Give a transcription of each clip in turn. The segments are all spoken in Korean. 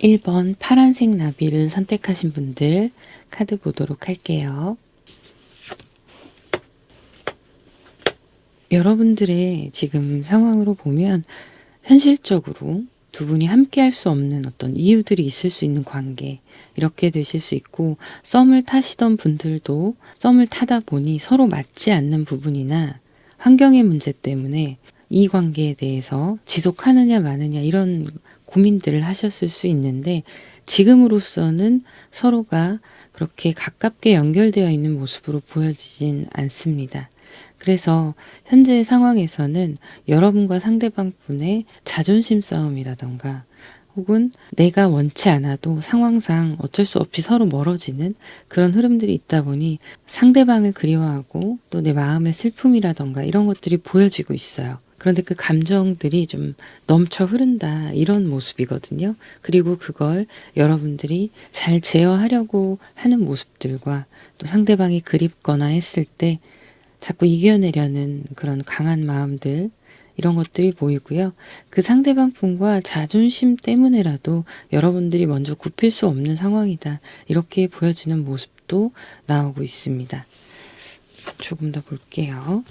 1번 파란색 나비를 선택하신 분들 카드 보도록 할게요. 여러분들의 지금 상황으로 보면 현실적으로 두 분이 함께 할 수 없는 어떤 이유들이 있을 수 있는 관계, 이렇게 되실 수 있고, 썸을 타시던 분들도 썸을 타다 보니 서로 맞지 않는 부분이나 환경의 문제 때문에 이 관계에 대해서 지속하느냐 마느냐 이런 고민들을 하셨을 수 있는데, 지금으로서는 서로가 그렇게 가깝게 연결되어 있는 모습으로 보여지진 않습니다. 그래서 현재의 상황에서는 여러분과 상대방 분의 자존심 싸움이라던가, 혹은 내가 원치 않아도 상황상 어쩔 수 없이 서로 멀어지는 그런 흐름들이 있다 보니 상대방을 그리워하고 또 내 마음의 슬픔이라던가 이런 것들이 보여지고 있어요. 그런데 그 감정들이 좀 넘쳐 흐른다, 이런 모습이거든요. 그리고 그걸 여러분들이 잘 제어하려고 하는 모습들과 또 상대방이 그립거나 했을 때 자꾸 이겨내려는 그런 강한 마음들, 이런 것들이 보이고요. 그 상대방 분과 자존심 때문에라도 여러분들이 먼저 굽힐 수 없는 상황이다, 이렇게 보여지는 모습도 나오고 있습니다. 조금 더 볼게요.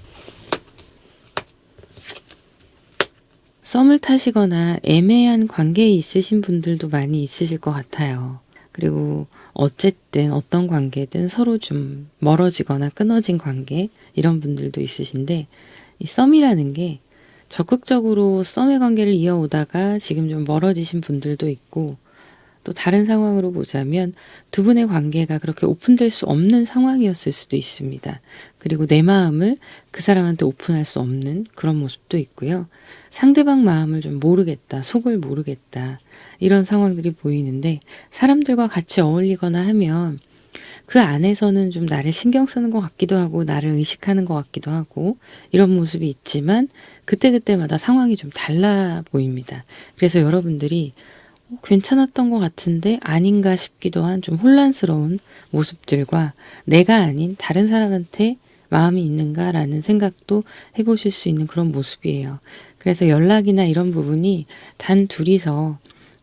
썸을 타시거나 애매한 관계에 있으신 분들도 많이 있으실 것 같아요. 그리고 어쨌든 어떤 관계든 서로 좀 멀어지거나 끊어진 관계, 이런 분들도 있으신데, 이 썸이라는 게 적극적으로 썸의 관계를 이어오다가 지금 좀 멀어지신 분들도 있고, 또 다른 상황으로 보자면 두 분의 관계가 그렇게 오픈될 수 없는 상황이었을 수도 있습니다. 그리고 내 마음을 그 사람한테 오픈할 수 없는 그런 모습도 있고요. 상대방 마음을 좀 모르겠다, 속을 모르겠다, 이런 상황들이 보이는데, 사람들과 같이 어울리거나 하면 그 안에서는 좀 나를 신경 쓰는 것 같기도 하고 나를 의식하는 것 같기도 하고 이런 모습이 있지만, 그때그때마다 상황이 좀 달라 보입니다. 그래서 여러분들이 괜찮았던 것 같은데 아닌가 싶기도 한 좀 혼란스러운 모습들과, 내가 아닌 다른 사람한테 마음이 있는가라는 생각도 해보실 수 있는 그런 모습이에요. 그래서 연락이나 이런 부분이 단 둘이서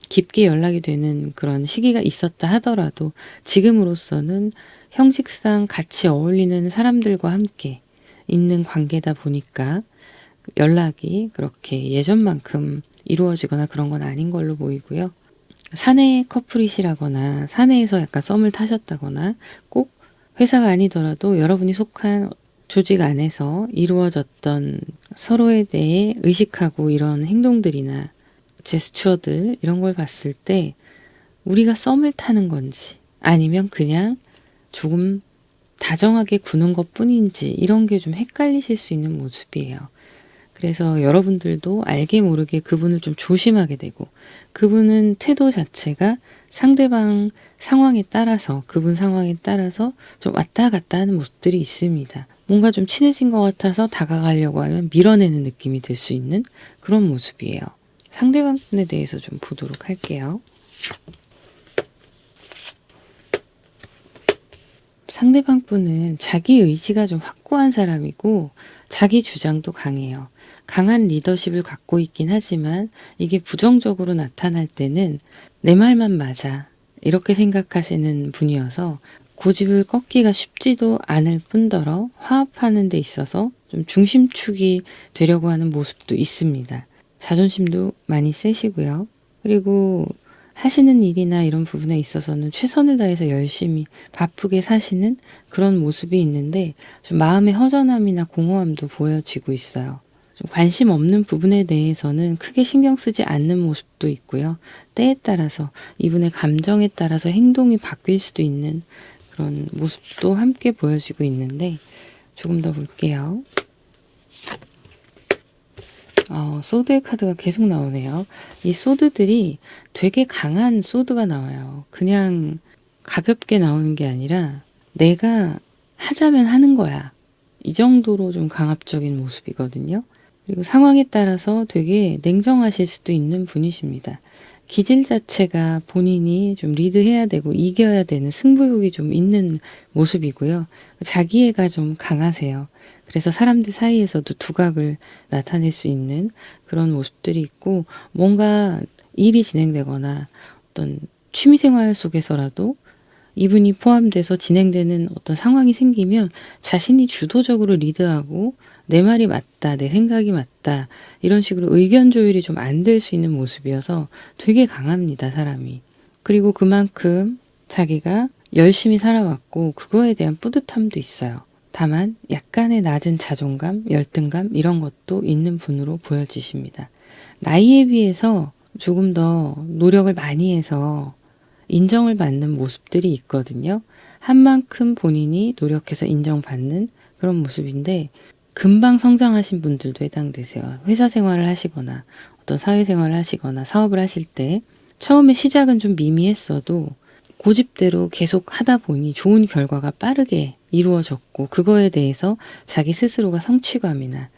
깊게 연락이 되는 그런 시기가 있었다 하더라도 지금으로서는 형식상 같이 어울리는 사람들과 함께 있는 관계다 보니까 연락이 그렇게 예전만큼 이루어지거나 그런 건 아닌 걸로 보이고요. 사내 커플이시라거나 사내에서 약간 썸을 타셨다거나, 꼭 회사가 아니더라도 여러분이 속한 조직 안에서 이루어졌던 서로에 대해 의식하고 이런 행동들이나 제스처들, 이런 걸 봤을 때 우리가 썸을 타는 건지 아니면 그냥 조금 다정하게 구는 것 뿐인지, 이런 게 좀 헷갈리실 수 있는 모습이에요. 그래서 여러분들도 알게 모르게 그분을 좀 조심하게 되고, 그분은 태도 자체가 상대방 상황에 따라서, 그분 상황에 따라서 좀 왔다 갔다 하는 모습들이 있습니다. 뭔가 좀 친해진 것 같아서 다가가려고 하면 밀어내는 느낌이 들 수 있는 그런 모습이에요. 상대방 분에 대해서 좀 보도록 할게요. 상대방 분은 자기 의지가 좀 확고한 사람이고 자기 주장도 강해요. 강한 리더십을 갖고 있긴 하지만 이게 부정적으로 나타날 때는 내 말만 맞아, 이렇게 생각하시는 분이어서 고집을 꺾기가 쉽지도 않을 뿐더러 화합하는 데 있어서 좀 중심축이 되려고 하는 모습도 있습니다. 자존심도 많이 세시고요. 그리고 하시는 일이나 이런 부분에 있어서는 최선을 다해서 열심히 바쁘게 사시는 그런 모습이 있는데, 좀 마음의 허전함이나 공허함도 보여지고 있어요. 좀 관심 없는 부분에 대해서는 크게 신경 쓰지 않는 모습도 있고요. 때에 따라서, 이분의 감정에 따라서 행동이 바뀔 수도 있는 그런 모습도 함께 보여지고 있는데, 조금 더 볼게요. 소드의 카드가 계속 나오네요. 이 소드들이 되게 강한 소드가 나와요. 그냥 가볍게 나오는 게 아니라 내가 하자면 하는 거야, 이 정도로 좀 강압적인 모습이거든요. 그리고 상황에 따라서 되게 냉정하실 수도 있는 분이십니다. 기질 자체가 본인이 좀 리드해야 되고 이겨야 되는 승부욕이 좀 있는 모습이고요. 자기애가 좀 강하세요. 그래서 사람들 사이에서도 두각을 나타낼 수 있는 그런 모습들이 있고, 뭔가 일이 진행되거나 어떤 취미생활 속에서라도 이분이 포함돼서 진행되는 어떤 상황이 생기면 자신이 주도적으로 리드하고 내 말이 맞다, 내 생각이 맞다 이런 식으로 의견 조율이 좀 안 될 수 있는 모습이어서 되게 강합니다, 사람이. 그리고 그만큼 자기가 열심히 살아왔고 그거에 대한 뿌듯함도 있어요. 다만 약간의 낮은 자존감, 열등감 이런 것도 있는 분으로 보여지십니다. 나이에 비해서 조금 더 노력을 많이 해서 인정을 받는 모습들이 있거든요. 한 만큼 본인이 노력해서 인정받는 그런 모습인데 금방 성장하신 분들도 해당되세요. 회사 생활을 하시거나 어떤 사회생활을 하시거나 사업을 하실 때 처음에 시작은 좀 미미했어도 고집대로 계속 하다 보니 좋은 결과가 빠르게 이루어졌고 그거에 대해서 자기 스스로가 성취감이나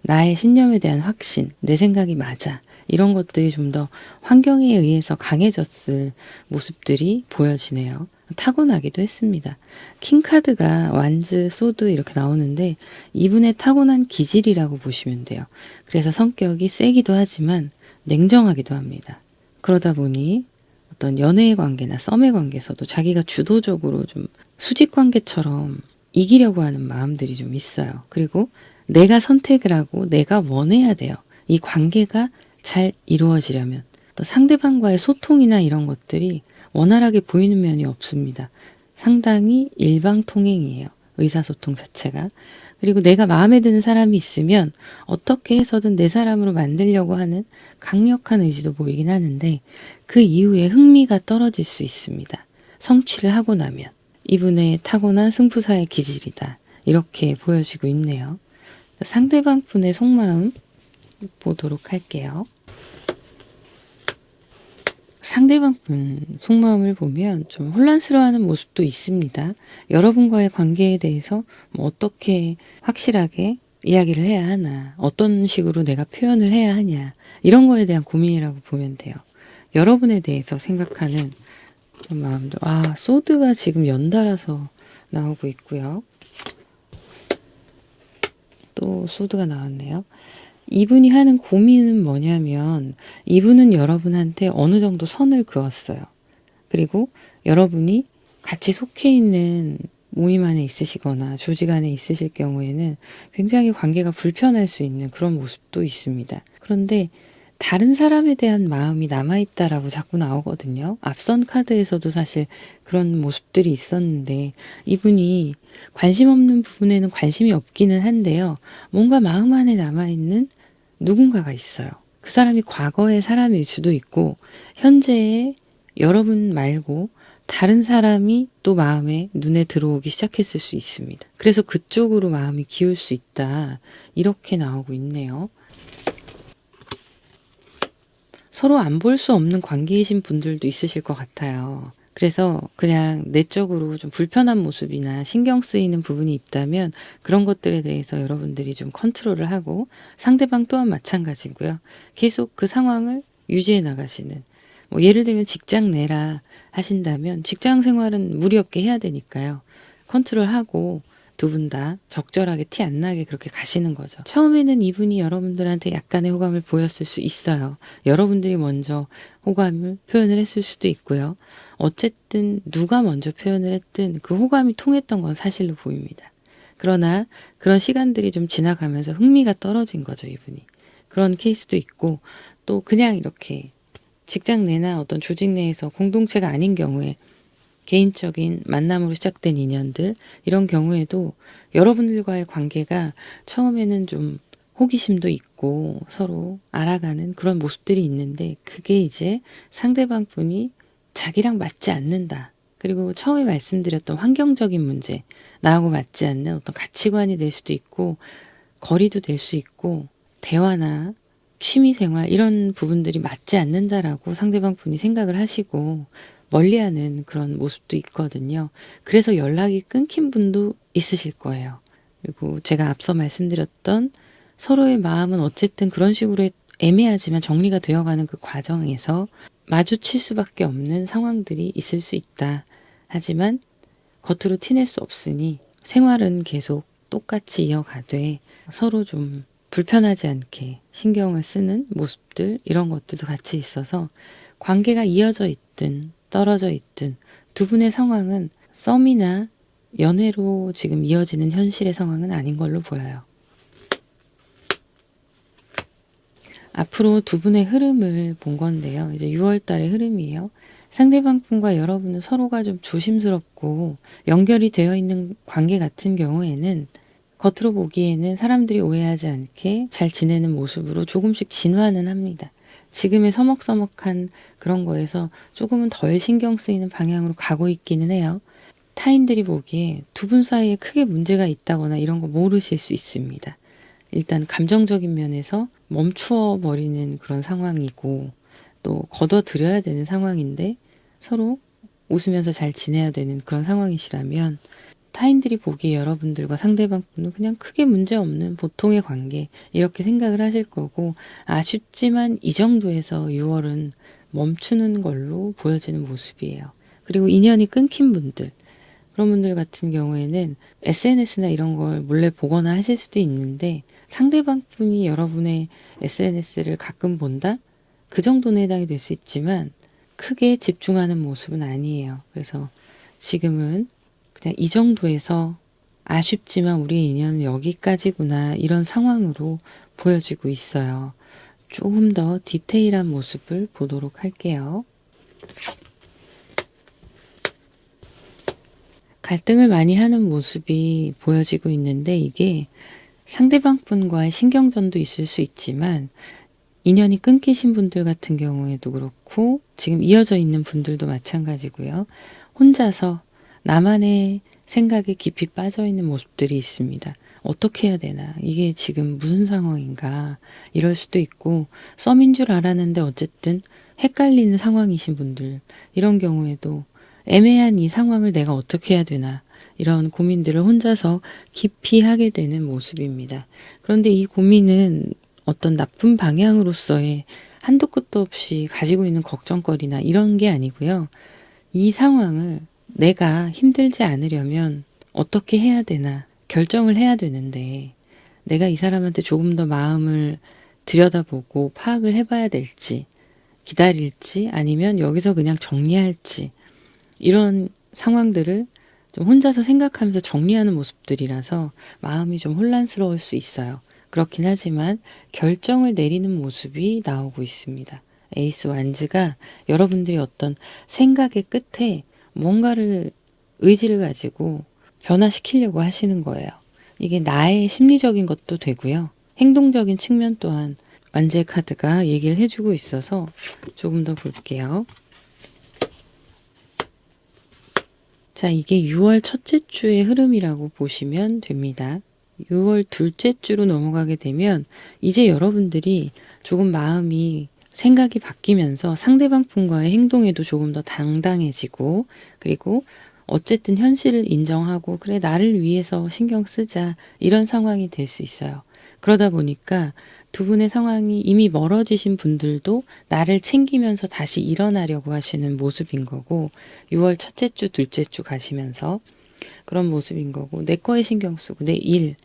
나의 신념에 대한 확신, 내 생각이 맞아 이런 것들이 좀 더 환경에 의해서 강해졌을 모습들이 보여지네요. 타고나기도 했습니다. 킹카드가 완즈, 소드 이렇게 나오는데 이분의 타고난 기질이라고 보시면 돼요. 그래서 성격이 세기도 하지만 냉정하기도 합니다. 그러다 보니 어떤 연애의 관계나 썸의 관계에서도 자기가 주도적으로 좀 수직 관계처럼 이기려고 하는 마음들이 좀 있어요. 그리고 내가 선택을 하고 내가 원해야 돼요. 이 관계가 잘 이루어지려면 또 상대방과의 소통이나 이런 것들이 원활하게 보이는 면이 없습니다. 상당히 일방통행이에요. 의사소통 자체가. 그리고 내가 마음에 드는 사람이 있으면 어떻게 해서든 내 사람으로 만들려고 하는 강력한 의지도 보이긴 하는데 그 이후에 흥미가 떨어질 수 있습니다. 성취를 하고 나면 이분의 타고난 승부사의 기질이다. 이렇게 보여지고 있네요. 상대방 분의 속마음 보도록 할게요. 상대방 분 속마음을 보면 좀 혼란스러워하는 모습도 있습니다. 여러분과의 관계에 대해서 뭐 어떻게 확실하게 이야기를 해야 하나, 어떤 식으로 내가 표현을 해야 하냐 이런 거에 대한 고민이라고 보면 돼요. 여러분에 대해서 생각하는 그런 마음도 소드가 지금 연달아서 나오고 있고요. 또 소드가 나왔네요. 이분이 하는 고민은 뭐냐면 이분은 여러분한테 어느 정도 선을 그었어요. 그리고 여러분이 같이 속해 있는 모임 안에 있으시거나 조직 안에 있으실 경우에는 굉장히 관계가 불편할 수 있는 그런 모습도 있습니다. 그런데 다른 사람에 대한 마음이 남아있다라고 자꾸 나오거든요. 앞선 카드에서도 사실 그런 모습들이 있었는데 이분이 관심 없는 부분에는 관심이 없기는 한데요. 뭔가 마음 안에 남아있는 누군가가 있어요. 그 사람이 과거의 사람일 수도 있고 현재의 여러분 말고 다른 사람이 또 마음에 눈에 들어오기 시작했을 수 있습니다. 그래서 그쪽으로 마음이 기울 수 있다. 이렇게 나오고 있네요. 서로 안 볼 수 없는 관계이신 분들도 있으실 것 같아요. 그래서 그냥 내적으로 좀 불편한 모습이나 신경 쓰이는 부분이 있다면 그런 것들에 대해서 여러분들이 좀 컨트롤을 하고 상대방 또한 마찬가지고요. 계속 그 상황을 유지해 나가시는 뭐 예를 들면 직장 내라 하신다면 직장 생활은 무리 없게 해야 되니까요. 컨트롤하고 두 분 다 적절하게 티 안 나게 그렇게 가시는 거죠. 처음에는 이분이 여러분들한테 약간의 호감을 보였을 수 있어요. 여러분들이 먼저 호감을 표현을 했을 수도 있고요. 어쨌든 누가 먼저 표현을 했든 그 호감이 통했던 건 사실로 보입니다. 그러나 그런 시간들이 좀 지나가면서 흥미가 떨어진 거죠, 이분이. 그런 케이스도 있고 또 그냥 이렇게 직장 내나 어떤 조직 내에서 공동체가 아닌 경우에 개인적인 만남으로 시작된 인연들 이런 경우에도 여러분들과의 관계가 처음에는 좀 호기심도 있고 서로 알아가는 그런 모습들이 있는데 그게 이제 상대방 분이 자기랑 맞지 않는다. 그리고 처음에 말씀드렸던 환경적인 문제, 나하고 맞지 않는 어떤 가치관이 될 수도 있고 거리도 될 수 있고 대화나 취미생활 이런 부분들이 맞지 않는다라고 상대방 분이 생각을 하시고 멀리하는 그런 모습도 있거든요. 그래서 연락이 끊긴 분도 있으실 거예요. 그리고 제가 앞서 말씀드렸던 서로의 마음은 어쨌든 그런 식으로 애매하지만 정리가 되어가는 그 과정에서 마주칠 수밖에 없는 상황들이 있을 수 있다. 하지만 겉으로 티낼 수 없으니 생활은 계속 똑같이 이어가되 서로 좀 불편하지 않게 신경을 쓰는 모습들 이런 것들도 같이 있어서 관계가 이어져 있든 떨어져 있든 두 분의 상황은 썸이나 연애로 지금 이어지는 현실의 상황은 아닌 걸로 보여요. 앞으로 두 분의 흐름을 본 건데요. 이제 6월 달의 흐름이에요. 상대방 분과 여러분은 서로가 좀 조심스럽고 연결이 되어 있는 관계 같은 경우에는 겉으로 보기에는 사람들이 오해하지 않게 잘 지내는 모습으로 조금씩 진화는 합니다. 지금의 서먹서먹한 그런 거에서 조금은 덜 신경 쓰이는 방향으로 가고 있기는 해요. 타인들이 보기에 두 분 사이에 크게 문제가 있다거나 이런 거 모르실 수 있습니다. 일단 감정적인 면에서 멈추어 버리는 그런 상황이고 또 걷어들여야 되는 상황인데 서로 웃으면서 잘 지내야 되는 그런 상황이시라면 타인들이 보기에 여러분들과 상대방 분은 그냥 크게 문제없는 보통의 관계 이렇게 생각을 하실 거고 아쉽지만 이 정도에서 6월은 멈추는 걸로 보여지는 모습이에요. 그리고 인연이 끊긴 분들 그런 분들 같은 경우에는 SNS나 이런 걸 몰래 보거나 하실 수도 있는데 상대방 분이 여러분의 SNS를 가끔 본다? 그 정도는 해당이 될 수 있지만 크게 집중하는 모습은 아니에요. 그래서 지금은 그냥 이 정도에서 아쉽지만 우리 인연은 여기까지구나 이런 상황으로 보여지고 있어요. 조금 더 디테일한 모습을 보도록 할게요. 갈등을 많이 하는 모습이 보여지고 있는데 이게 상대방 분과의 신경전도 있을 수 있지만 인연이 끊기신 분들 같은 경우에도 그렇고 지금 이어져 있는 분들도 마찬가지고요. 혼자서 나만의 생각에 깊이 빠져 있는 모습들이 있습니다. 어떻게 해야 되나? 이게 지금 무슨 상황인가? 이럴 수도 있고 썸인 줄 알았는데 어쨌든 헷갈리는 상황이신 분들 이런 경우에도 애매한 이 상황을 내가 어떻게 해야 되나? 이런 고민들을 혼자서 깊이 하게 되는 모습입니다. 그런데 이 고민은 어떤 나쁜 방향으로서의 한도 끝도 없이 가지고 있는 걱정거리나 이런 게 아니고요. 이 상황을 내가 힘들지 않으려면 어떻게 해야 되나 결정을 해야 되는데 내가 이 사람한테 조금 더 마음을 들여다보고 파악을 해봐야 될지 기다릴지 아니면 여기서 그냥 정리할지 이런 상황들을 좀 혼자서 생각하면서 정리하는 모습들이라서 마음이 좀 혼란스러울 수 있어요. 그렇긴 하지만 결정을 내리는 모습이 나오고 있습니다. 에이스 완즈가 여러분들이 어떤 생각의 끝에 뭔가를 의지를 가지고 변화시키려고 하시는 거예요. 이게 나의 심리적인 것도 되고요. 행동적인 측면 또한 완즈의 카드가 얘기를 해주고 있어서 조금 더 볼게요. 자, 이게 6월 첫째 주의 흐름이라고 보시면 됩니다. 6월 둘째 주로 넘어가게 되면 이제 여러분들이 조금 마음이 생각이 바뀌면서 상대방 분과의 행동에도 조금 더 당당해지고 그리고 어쨌든 현실을 인정하고 그래 나를 위해서 신경 쓰자 이런 상황이 될 수 있어요. 그러다 보니까 두 분의 상황이 이미 멀어지신 분들도 나를 챙기면서 다시 일어나려고 하시는 모습인 거고 6월 첫째 주, 둘째 주 가시면서 그런 모습인 거고 내 거에 신경 쓰고 내 일,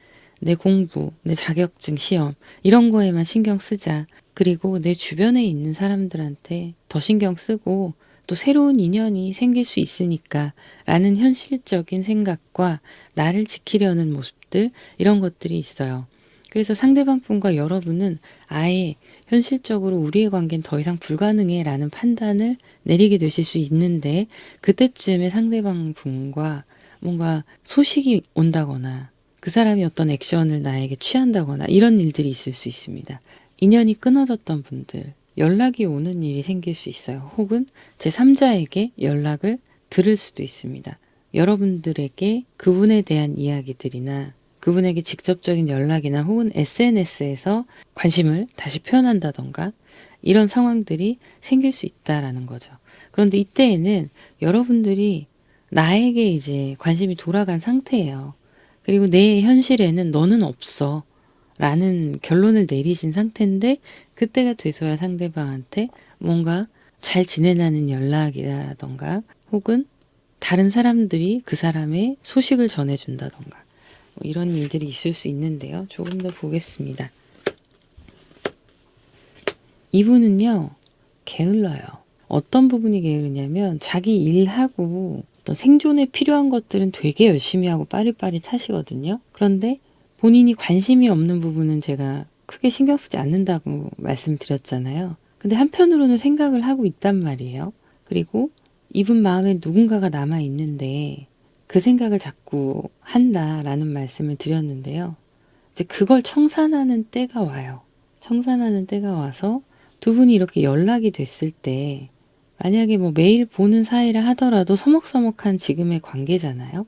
내 공부, 내 자격증, 시험 이런 거에만 신경 쓰자. 그리고 내 주변에 있는 사람들한테 더 신경 쓰고 또 새로운 인연이 생길 수 있으니까 라는 현실적인 생각과 나를 지키려는 모습들 이런 것들이 있어요. 그래서 상대방 분과 여러분은 아예 현실적으로 우리의 관계는 더 이상 불가능해 라는 판단을 내리게 되실 수 있는데 그때쯤에 상대방 분과 뭔가 소식이 온다거나 그 사람이 어떤 액션을 나에게 취한다거나 이런 일들이 있을 수 있습니다. 인연이 끊어졌던 분들, 연락이 오는 일이 생길 수 있어요. 혹은 제3자에게 연락을 들을 수도 있습니다. 여러분들에게 그분에 대한 이야기들이나 그분에게 직접적인 연락이나 혹은 SNS에서 관심을 다시 표현한다던가 이런 상황들이 생길 수 있다라는 거죠. 그런데 이때에는 여러분들이 나에게 이제 관심이 돌아간 상태예요. 그리고 내 현실에는 너는 없어. 라는 결론을 내리신 상태인데 그때가 돼서야 상대방한테 뭔가 잘 지내라는 연락이라던가 혹은 다른 사람들이 그 사람의 소식을 전해준다던가 뭐 이런 일들이 있을 수 있는데요. 조금 더 보겠습니다. 이분은요. 게을러요. 어떤 부분이 게으르냐면 자기 일하고 어떤 생존에 필요한 것들은 되게 열심히 하고 빠릿빠릿하시거든요. 그런데 본인이 관심이 없는 부분은 제가 크게 신경 쓰지 않는다고 말씀드렸잖아요. 근데 한편으로는 생각을 하고 있단 말이에요. 그리고 이분 마음에 누군가가 남아 있는데 그 생각을 자꾸 한다라는 말씀을 드렸는데요. 이제 그걸 청산하는 때가 와요. 청산하는 때가 와서 두 분이 이렇게 연락이 됐을 때 만약에 뭐 매일 보는 사이라 하더라도 서먹서먹한 지금의 관계잖아요.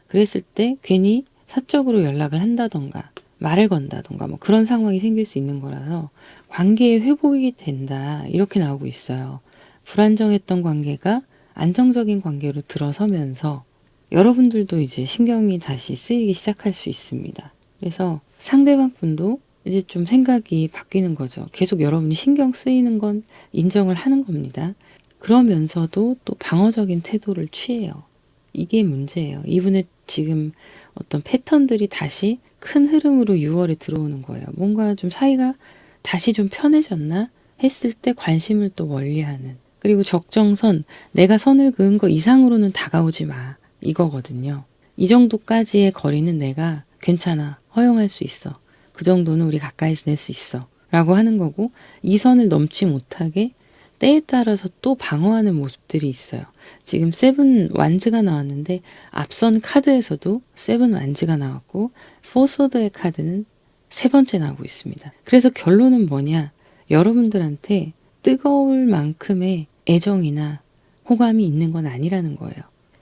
그랬을 때 괜히 사적으로 연락을 한다던가 말을 건다던가 뭐 그런 상황이 생길 수 있는 거라서 관계의 회복이 된다 이렇게 나오고 있어요. 불안정했던 관계가 안정적인 관계로 들어서면서 여러분들도 이제 신경이 다시 쓰이기 시작할 수 있습니다. 그래서 상대방 분도 이제 좀 생각이 바뀌는 거죠. 계속 여러분이 신경 쓰이는 건 인정을 하는 겁니다. 그러면서도 또 방어적인 태도를 취해요. 이게 문제예요. 이분의 지금 어떤 패턴들이 다시 큰 흐름으로 6월에 들어오는 거예요. 뭔가 좀 사이가 다시 좀 편해졌나 했을 때 관심을 또 멀리하는. 그리고 적정선, 내가 선을 그은 거 이상으로는 다가오지 마. 이거거든요. 이 정도까지의 거리는 내가 괜찮아. 허용할 수 있어. 그 정도는 우리 가까이 지낼 수 있어. 라고 하는 거고 이 선을 넘지 못하게 때에 따라서 또 방어하는 모습들이 있어요. 지금 세븐 완즈가 나왔는데 앞선 카드에서도 세븐 완즈가 나왔고 포소드의 카드는 세 번째 나오고 있습니다. 그래서 결론은 뭐냐? 여러분들한테 뜨거울 만큼의 애정이나 호감이 있는 건 아니라는 거예요.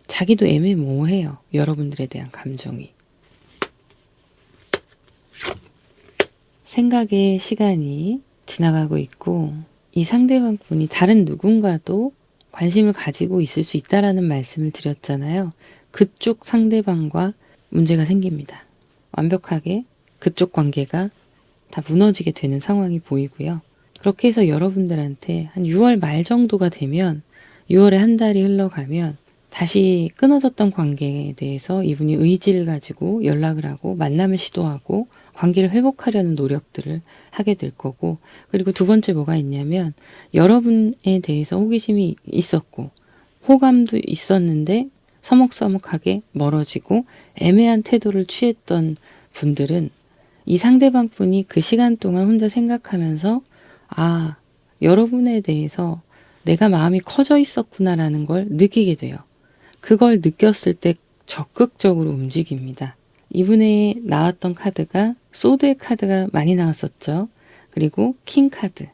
자기도 애매모호해요. 여러분들에 대한 감정이. 생각의 시간이 지나가고 있고 이 상대방 분이 다른 누군가도 관심을 가지고 있을 수 있다라는 말씀을 드렸잖아요. 그쪽 상대방과 문제가 생깁니다. 완벽하게 그쪽 관계가 다 무너지게 되는 상황이 보이고요. 그렇게 해서 여러분들한테 한 6월 말 정도가 되면 6월에 한 달이 흘러가면 다시 끊어졌던 관계에 대해서 이분이 의지를 가지고 연락을 하고 만남을 시도하고 관계를 회복하려는 노력들을 하게 될 거고 그리고 두 번째 뭐가 있냐면 여러분에 대해서 호기심이 있었고 호감도 있었는데 서먹서먹하게 멀어지고 애매한 태도를 취했던 분들은 이 상대방 분이 그 시간 동안 혼자 생각하면서 아, 여러분에 대해서 내가 마음이 커져 있었구나라는 걸 느끼게 돼요. 그걸 느꼈을 때 적극적으로 움직입니다. 이분의 나왔던 카드가 소드의 카드가 많이 나왔었죠. 그리고 킹 카드.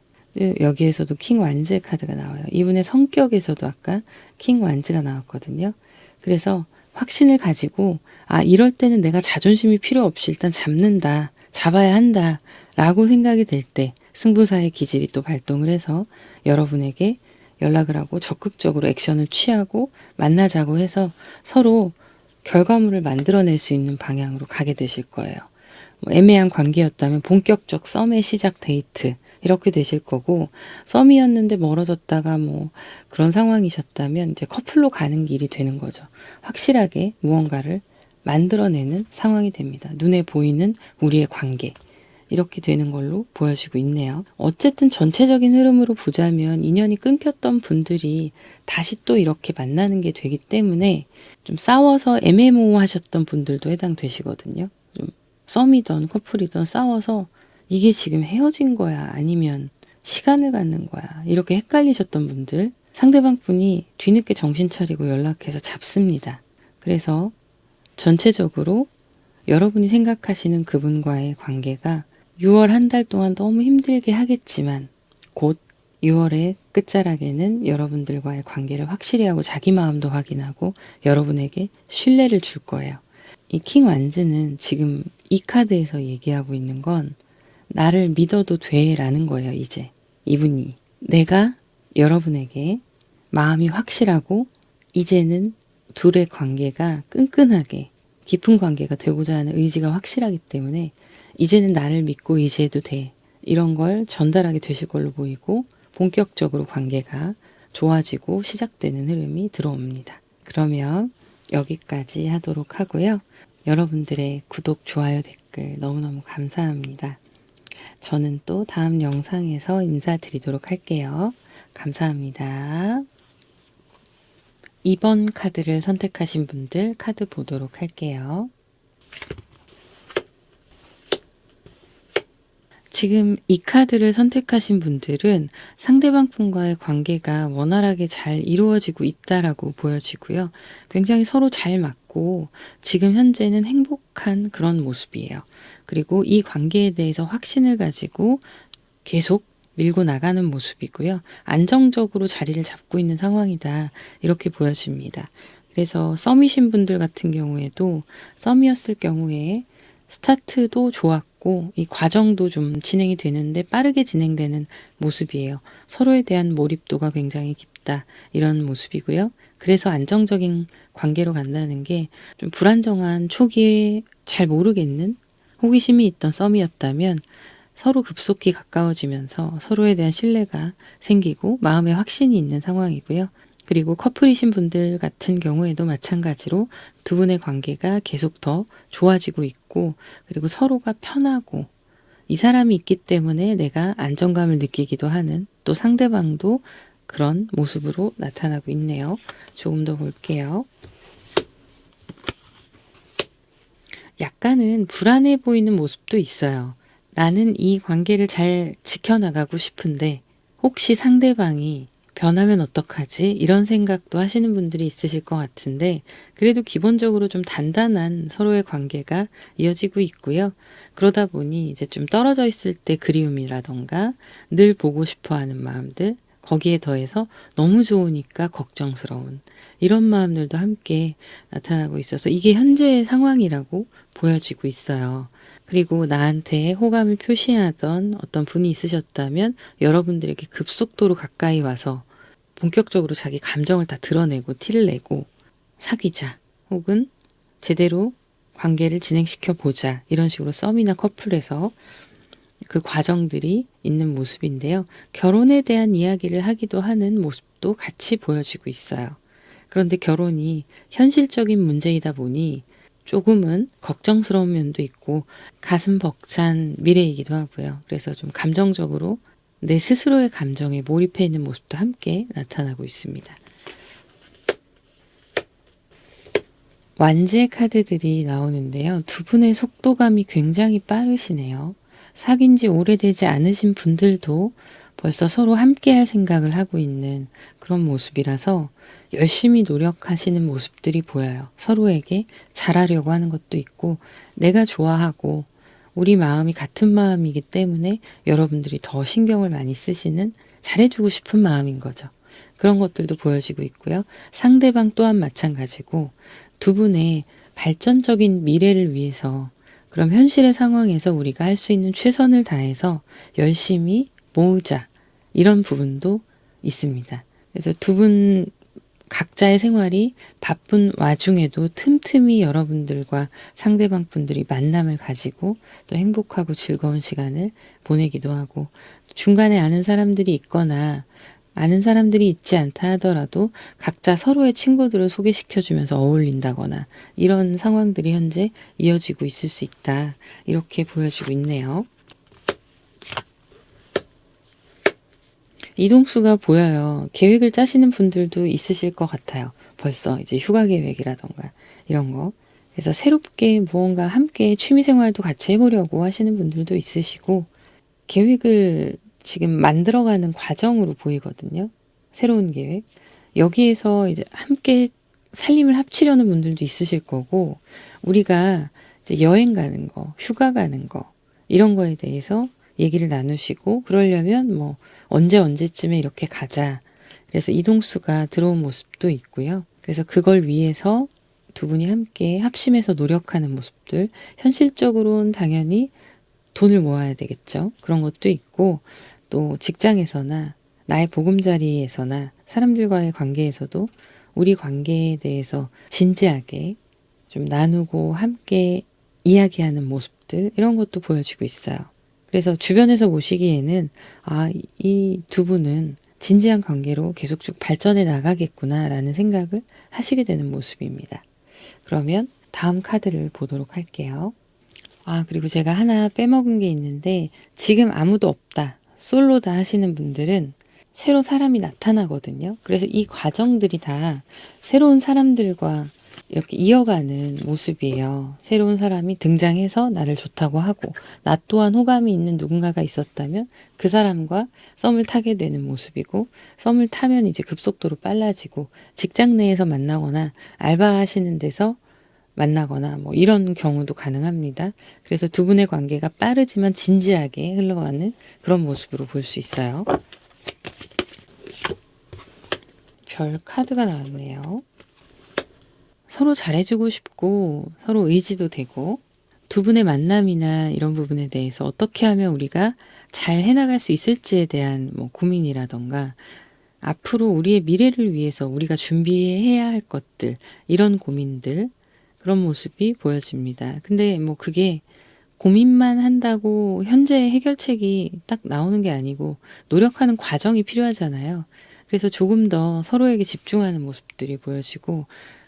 여기에서도 킹 완즈의 카드가 나와요. 이분의 성격에서도 아까 킹 완즈가 나왔거든요. 그래서 확신을 가지고 아 이럴 때는 내가 자존심이 필요 없이 일단 잡는다. 잡아야 한다. 라고 생각이 될 때 승부사의 기질이 또 발동을 해서 여러분에게 연락을 하고 적극적으로 액션을 취하고 만나자고 해서 서로 결과물을 만들어낼 수 있는 방향으로 가게 되실 거예요. 뭐 애매한 관계였다면 본격적 썸의 시작 데이트 이렇게 되실 거고 썸이었는데 멀어졌다가 뭐 그런 상황이셨다면 이제 커플로 가는 길이 되는 거죠. 확실하게 무언가를 만들어내는 상황이 됩니다. 눈에 보이는 우리의 관계 이렇게 되는 걸로 보여지고 있네요. 어쨌든 전체적인 흐름으로 보자면 인연이 끊겼던 분들이 다시 또 이렇게 만나는 게 되기 때문에 좀 싸워서 애매모호하셨던 분들도 해당되시거든요. 좀 썸이던 커플이던 싸워서 이게 지금 헤어진 거야 아니면 시간을 갖는 거야 이렇게 헷갈리셨던 분들 상대방 분이 뒤늦게 정신 차리고 연락해서 잡습니다. 그래서 전체적으로 여러분이 생각하시는 그분과의 관계가 6월 한 달 동안 너무 힘들게 하겠지만 곧 6월의 끝자락에는 여러분들과의 관계를 확실히 하고 자기 마음도 확인하고 여러분에게 신뢰를 줄 거예요. 이 킹 완즈는 지금 이 카드에서 얘기하고 있는 건 나를 믿어도 돼 라는 거예요. 이제 이분이 내가 여러분에게 마음이 확실하고 이제는 둘의 관계가 끈끈하게 깊은 관계가 되고자 하는 의지가 확실하기 때문에 이제는 나를 믿고 의지해도 돼. 이런 걸 전달하게 되실 걸로 보이고 본격적으로 관계가 좋아지고 시작되는 흐름이 들어옵니다. 그러면 여기까지 하도록 하고요. 여러분들의 구독, 좋아요, 댓글 너무너무 감사합니다. 저는 또 다음 영상에서 인사드리도록 할게요. 감사합니다. 2번 카드를 선택하신 분들 카드 보도록 할게요. 지금 이 카드를 선택하신 분들은 상대방 분과의 관계가 원활하게 잘 이루어지고 있다라고 보여지고요. 굉장히 서로 잘 맞고 지금 현재는 행복한 그런 모습이에요. 그리고 이 관계에 대해서 확신을 가지고 계속 밀고 나가는 모습이고요. 안정적으로 자리를 잡고 있는 상황이다. 이렇게 보여집니다. 그래서 썸이신 분들 같은 경우에도 썸이었을 경우에 스타트도 좋았고 이 과정도 좀 진행이 되는데 빠르게 진행되는 모습이에요. 서로에 대한 몰입도가 굉장히 깊다. 이런 모습이고요. 그래서 안정적인 관계로 간다는 게 좀 불안정한 초기에 잘 모르겠는 호기심이 있던 썸이었다면 서로 급속히 가까워지면서 서로에 대한 신뢰가 생기고 마음에 확신이 있는 상황이고요. 그리고 커플이신 분들 같은 경우에도 마찬가지로 두 분의 관계가 계속 더 좋아지고 있고 그리고 서로가 편하고 이 사람이 있기 때문에 내가 안정감을 느끼기도 하는 또 상대방도 그런 모습으로 나타나고 있네요. 조금 더 볼게요. 약간은 불안해 보이는 모습도 있어요. 나는 이 관계를 잘 지켜나가고 싶은데 혹시 상대방이 변하면 어떡하지? 이런 생각도 하시는 분들이 있으실 것 같은데 그래도 기본적으로 좀 단단한 서로의 관계가 이어지고 있고요. 그러다 보니 이제 좀 떨어져 있을 때 그리움이라던가 늘 보고 싶어 하는 마음들 거기에 더해서 너무 좋으니까 걱정스러운 이런 마음들도 함께 나타나고 있어서 이게 현재의 상황이라고 보여지고 있어요. 그리고 나한테 호감을 표시하던 어떤 분이 있으셨다면 여러분들에게 급속도로 가까이 와서 본격적으로 자기 감정을 다 드러내고 티를 내고 사귀자 혹은 제대로 관계를 진행시켜 보자 이런 식으로 썸이나 커플에서 그 과정들이 있는 모습인데요. 결혼에 대한 이야기를 하기도 하는 모습도 같이 보여지고 있어요. 그런데 결혼이 현실적인 문제이다 보니 조금은 걱정스러운 면도 있고 가슴 벅찬 미래이기도 하고요. 그래서 좀 감정적으로 내 스스로의 감정에 몰입해 있는 모습도 함께 나타나고 있습니다. 완제 카드들이 나오는데요. 두 분의 속도감이 굉장히 빠르시네요. 사귄 지 오래되지 않으신 분들도 벌써 서로 함께 할 생각을 하고 있는 그런 모습이라서 열심히 노력하시는 모습들이 보여요. 서로에게 잘하려고 하는 것도 있고 내가 좋아하고 우리 마음이 같은 마음이기 때문에 여러분들이 더 신경을 많이 쓰시는 잘해주고 싶은 마음인 거죠. 그런 것들도 보여지고 있고요. 상대방 또한 마찬가지고 두 분의 발전적인 미래를 위해서 그럼 현실의 상황에서 우리가 할 수 있는 최선을 다해서 열심히 모으자 이런 부분도 있습니다. 그래서 두 분 각자의 생활이 바쁜 와중에도 틈틈이 여러분들과 상대방 분들이 만남을 가지고 또 행복하고 즐거운 시간을 보내기도 하고 중간에 아는 사람들이 있거나 아는 사람들이 있지 않다 하더라도 각자 서로의 친구들을 소개시켜주면서 어울린다거나 이런 상황들이 현재 이어지고 있을 수 있다. 이렇게 보여지고 있네요. 이동수가 보여요. 계획을 짜시는 분들도 있으실 것 같아요. 벌써 이제 휴가 계획이라던가 이런 거. 그래서 새롭게 무언가 함께 취미생활도 같이 해보려고 하시는 분들도 있으시고 계획을 지금 만들어가는 과정으로 보이거든요. 새로운 계획. 여기에서 이제 함께 살림을 합치려는 분들도 있으실 거고 우리가 이제 여행 가는 거, 휴가 가는 거 이런 거에 대해서 얘기를 나누시고 그러려면 뭐 언제쯤에 이렇게 가자. 그래서 이동수가 들어온 모습도 있고요. 그래서 그걸 위해서 두 분이 함께 합심해서 노력하는 모습들 현실적으로는 당연히 돈을 모아야 되겠죠. 그런 것도 있고 또 직장에서나 나의 보금자리에서나 사람들과의 관계에서도 우리 관계에 대해서 진지하게 좀 나누고 함께 이야기하는 모습들 이런 것도 보여지고 있어요. 그래서 주변에서 보시기에는 이 두 분은 진지한 관계로 계속 쭉 발전해 나가겠구나라는 생각을 하시게 되는 모습입니다. 그러면 다음 카드를 보도록 할게요. 그리고 제가 하나 빼먹은 게 있는데 지금 아무도 없다, 솔로다 하시는 분들은 새로 사람이 나타나거든요. 그래서 이 과정들이 다 새로운 사람들과 이렇게 이어가는 모습이에요. 새로운 사람이 등장해서 나를 좋다고 하고, 나 또한 호감이 있는 누군가가 있었다면 그 사람과 썸을 타게 되는 모습이고, 썸을 타면 이제 급속도로 빨라지고, 직장 내에서 만나거나 알바하시는 데서 만나거나 뭐 이런 경우도 가능합니다. 그래서 두 분의 관계가 빠르지만 진지하게 흘러가는 그런 모습으로 볼 수 있어요. 별 카드가 나왔네요. 서로 잘해주고 싶고 서로 의지도 되고, 두 분의 만남이나 이런 부분에 대해서 어떻게 하면 우리가 잘 해나갈 수 있을지에 대한 뭐 고민이라던가, 앞으로 우리의 미래를 위해서 우리가 준비해야 할 것들, 이런 고민들, 그런 모습이 보여집니다. 근데 뭐 그게 고민만 한다고 현재 해결책이 딱 나오는 게 아니고 노력하는 과정이 필요하잖아요. 그래서 조금 더 서로에게 집중하는 모습들이 보여지고,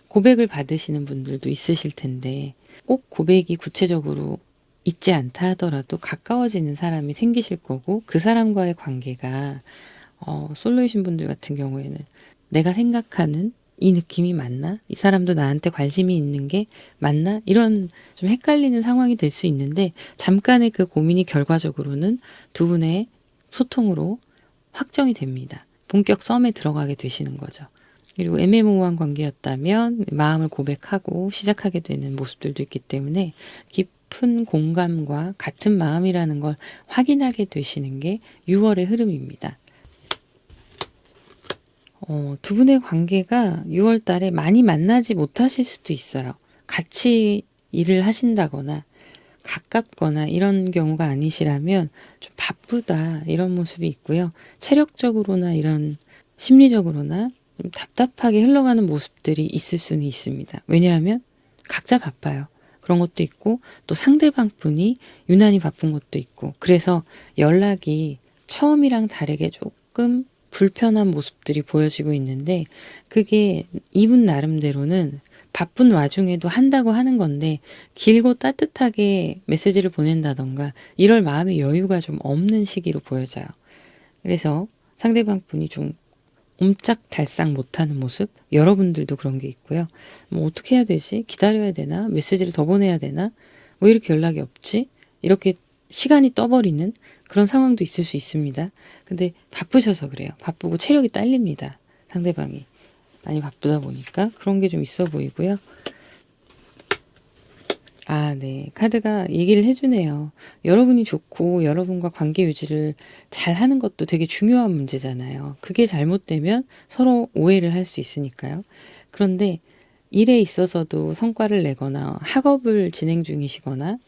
고백을 받으시는 분들도 있으실 텐데, 꼭 고백이 구체적으로 있지 않다 하더라도 가까워지는 사람이 생기실 거고, 그 사람과의 관계가 솔로이신 분들 같은 경우에는 내가 생각하는 이 느낌이 맞나? 이 사람도 나한테 관심이 있는 게 맞나? 이런 좀 헷갈리는 상황이 될 수 있는데, 잠깐의 그 고민이 결과적으로는 두 분의 소통으로 확정이 됩니다. 본격 썸에 들어가게 되시는 거죠. 그리고 애매모호한 관계였다면 마음을 고백하고 시작하게 되는 모습들도 있기 때문에, 깊은 공감과 같은 마음이라는 걸 확인하게 되시는 게 6월의 흐름입니다. 두 분의 관계가 6월 달에 많이 만나지 못하실 수도 있어요. 같이 일을 하신다거나 가깝거나 이런 경우가 아니시라면 좀 바쁘다 이런 모습이 있고요. 체력적으로나 이런 심리적으로나 좀 답답하게 흘러가는 모습들이 있을 수는 있습니다. 왜냐하면 각자 바빠요. 그런 것도 있고, 또 상대방 분이 유난히 바쁜 것도 있고, 그래서 연락이 처음이랑 다르게 조금 불편한 모습들이 보여지고 있는데, 그게 이분 나름대로는 바쁜 와중에도 한다고 하는 건데, 길고 따뜻하게 메시지를 보낸다던가 이럴 마음의 여유가 좀 없는 시기로 보여져요. 그래서 상대방 분이 좀 옴짝달싹 못하는 모습, 여러분들도 그런 게 있고요. 뭐 어떻게 해야 되지? 기다려야 되나? 메시지를 더 보내야 되나? 왜 이렇게 연락이 없지? 이렇게 시간이 떠버리는 그런 상황도 있을 수 있습니다. 근데 바쁘셔서 그래요. 바쁘고 체력이 딸립니다. 상대방이 많이 바쁘다 보니까 그런 게 좀 있어 보이고요. 아, 네. 카드가 얘기를 해주네요. 여러분이 좋고 여러분과 관계 유지를 잘 하는 것도 되게 중요한 문제잖아요. 그게 잘못되면 서로 오해를 할 수 있으니까요. 그런데 일에 있어서도 성과를 내거나 학업을 진행 중이시거나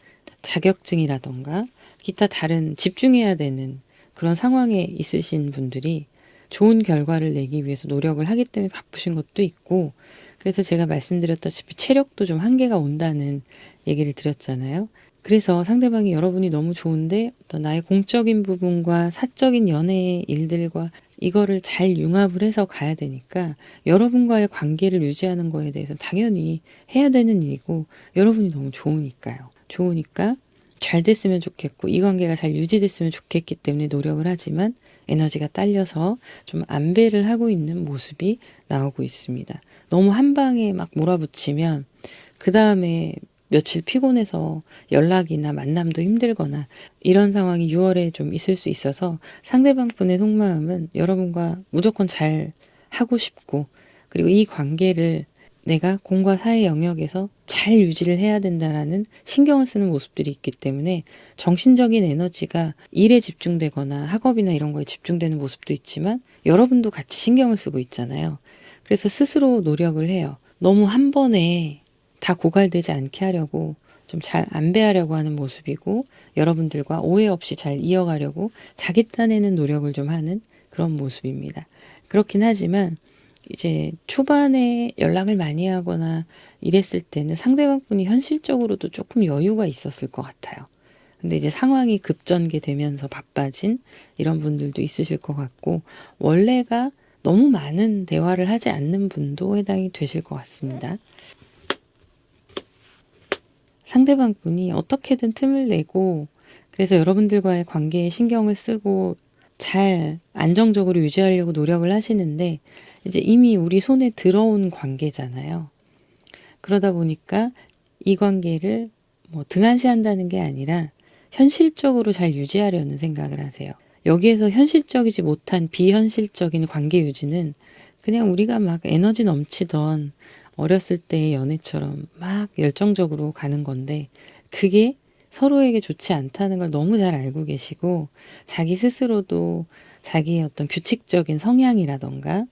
자격증이라던가 기타 다른 집중해야 되는 그런 상황에 있으신 분들이 좋은 결과를 내기 위해서 노력을 하기 때문에 바쁘신 것도 있고, 그래서 제가 말씀드렸다시피 체력도 좀 한계가 온다는 얘기를 드렸잖아요. 그래서 상대방이 여러분이 너무 좋은데 어떤 나의 공적인 부분과 사적인 연애의 일들과 이거를 잘 융합을 해서 가야 되니까, 여러분과의 관계를 유지하는 거에 대해서 당연히 해야 되는 일이고, 여러분이 너무 좋으니까요. 좋으니까 잘 됐으면 좋겠고 이 관계가 잘 유지됐으면 좋겠기 때문에 노력을 하지만 에너지가 딸려서 좀 안배를 하고 있는 모습이 나오고 있습니다. 너무 한 방에 막 몰아붙이면 그 다음에 며칠 피곤해서 연락이나 만남도 힘들거나 이런 상황이 6월에 좀 있을 수 있어서, 상대방 분의 속마음은 여러분과 무조건 잘 하고 싶고, 그리고 이 관계를 내가 공과 사의 영역에서 잘 유지를 해야 된다라는 신경을 쓰는 모습들이 있기 때문에, 정신적인 에너지가 일에 집중되거나 학업이나 이런 거에 집중되는 모습도 있지만 여러분도 같이 신경을 쓰고 있잖아요. 그래서 스스로 노력을 해요. 너무 한 번에 다 고갈되지 않게 하려고 좀 잘 안배하려고 하는 모습이고, 여러분들과 오해 없이 잘 이어가려고 자기 딴에는 노력을 좀 하는 그런 모습입니다. 그렇긴 하지만 이제 초반에 연락을 많이 하거나 이랬을 때는 상대방 분이 현실적으로도 조금 여유가 있었을 것 같아요. 근데 이제 상황이 급전개되면서 바빠진 이런 분들도 있으실 것 같고, 원래가 너무 많은 대화를 하지 않는 분도 해당이 되실 것 같습니다. 상대방 분이 어떻게든 틈을 내고, 그래서 여러분들과의 관계에 신경을 쓰고 잘 안정적으로 유지하려고 노력을 하시는데 이제 이미 우리 손에 들어온 관계잖아요. 그러다 보니까 이 관계를 뭐 등한시한다는 게 아니라 현실적으로 잘 유지하려는 생각을 하세요. 여기에서 현실적이지 못한 비현실적인 관계 유지는 그냥 우리가 막 에너지 넘치던 어렸을 때의 연애처럼 막 열정적으로 가는 건데 그게 서로에게 좋지 않다는 걸 너무 잘 알고 계시고 자기 스스로도 자기의 어떤 규칙적인 성향이라던가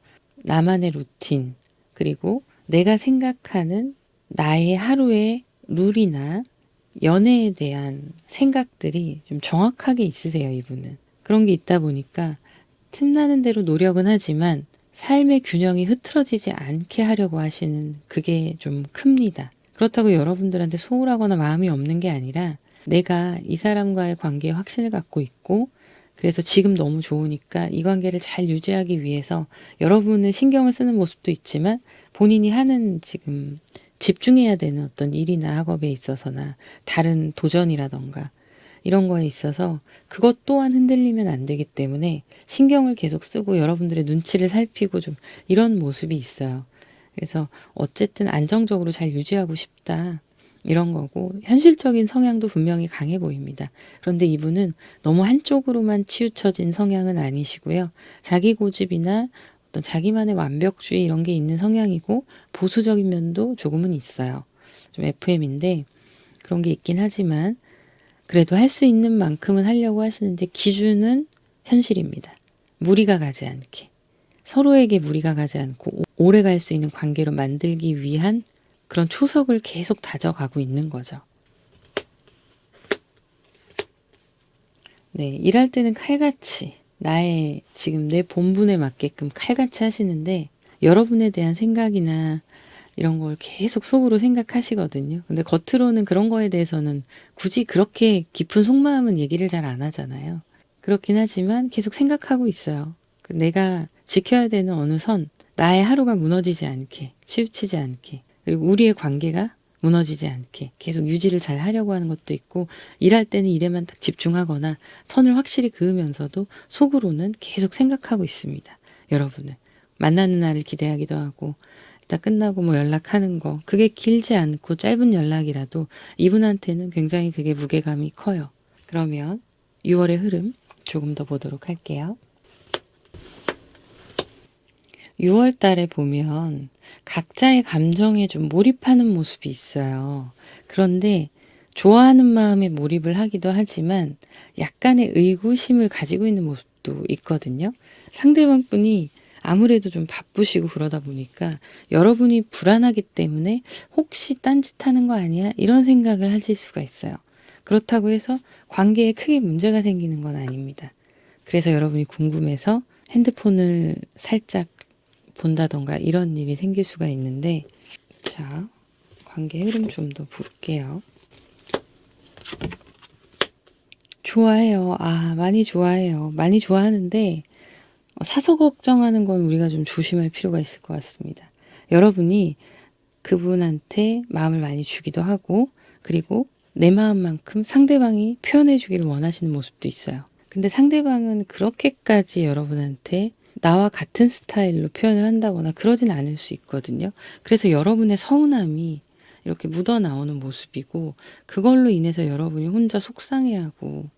나만의 루틴 그리고 내가 생각하는 나의 하루의 룰이나 연애에 대한 생각들이 좀 정확하게 있으세요, 이분은. 그런 게 있다 보니까 틈나는 대로 노력은 하지만 삶의 균형이 흐트러지지 않게 하려고 하시는 그게 좀 큽니다. 그렇다고 여러분들한테 소홀하거나 마음이 없는 게 아니라 내가 이 사람과의 관계에 확신을 갖고 있고 그래서 지금 너무 좋으니까 이 관계를 잘 유지하기 위해서 여러분은 신경을 쓰는 모습도 있지만 본인이 하는 지금 집중해야 되는 어떤 일이나 학업에 있어서나 다른 도전이라던가 이런 거에 있어서 그것 또한 흔들리면 안 되기 때문에 신경을 계속 쓰고 여러분들의 눈치를 살피고 좀 이런 모습이 있어요. 그래서 어쨌든 안정적으로 잘 유지하고 싶다. 이런 거고 현실적인 성향도 분명히 강해 보입니다. 그런데 이분은 너무 한쪽으로만 치우쳐진 성향은 아니시고요. 자기 고집이나 어떤 자기만의 완벽주의 이런 게 있는 성향이고 보수적인 면도 조금은 있어요. 좀 FM인데 그런 게 있긴 하지만 그래도 할 수 있는 만큼은 하려고 하시는데 기준은 현실입니다. 무리가 가지 않게. 서로에게 무리가 가지 않고 오래 갈 수 있는 관계로 만들기 위한 그런 초석을 계속 다져가고 있는 거죠. 네, 일할 때는 칼같이 나의 지금 내 본분에 맞게끔 칼같이 하시는데 여러분에 대한 생각이나 이런 걸 계속 속으로 생각하시거든요. 근데 겉으로는 그런 거에 대해서는 굳이 그렇게 깊은 속마음은 얘기를 잘 안 하잖아요. 그렇긴 하지만 계속 생각하고 있어요. 내가 지켜야 되는 어느 선, 나의 하루가 무너지지 않게, 치우치지 않게, 그리고 우리의 관계가 무너지지 않게 계속 유지를 잘 하려고 하는 것도 있고 일할 때는 일에만 딱 집중하거나 선을 확실히 그으면서도 속으로는 계속 생각하고 있습니다. 여러분을. 만나는 날을 기대하기도 하고 이따 끝나고 뭐 연락하는 거 그게 길지 않고 짧은 연락이라도 이분한테는 굉장히 그게 무게감이 커요. 그러면 6월의 흐름 조금 더 보도록 할게요. 6월 달에 보면 각자의 감정에 좀 몰입하는 모습이 있어요. 그런데 좋아하는 마음에 몰입을 하기도 하지만 약간의 의구심을 가지고 있는 모습도 있거든요. 상대방 분이 아무래도 좀 바쁘시고 그러다 보니까 여러분이 불안하기 때문에 혹시 딴짓하는 거 아니야? 이런 생각을 하실 수가 있어요. 그렇다고 해서 관계에 크게 문제가 생기는 건 아닙니다. 그래서 여러분이 궁금해서 핸드폰을 살짝 본다던가 이런 일이 생길 수가 있는데 자, 관계 흐름 좀 더 볼게요. 좋아해요. 많이 좋아해요. 많이 좋아하는데 사서 걱정하는 건 우리가 좀 조심할 필요가 있을 것 같습니다. 여러분이 그분한테 마음을 많이 주기도 하고 그리고 내 마음만큼 상대방이 표현해 주기를 원하시는 모습도 있어요. 근데 상대방은 그렇게까지 여러분한테 나와 같은 스타일로 표현을 한다거나 그러진 않을 수 있거든요. 그래서 여러분의 서운함이 이렇게 묻어나오는 모습이고 그걸로 인해서 여러분이 혼자 속상해하고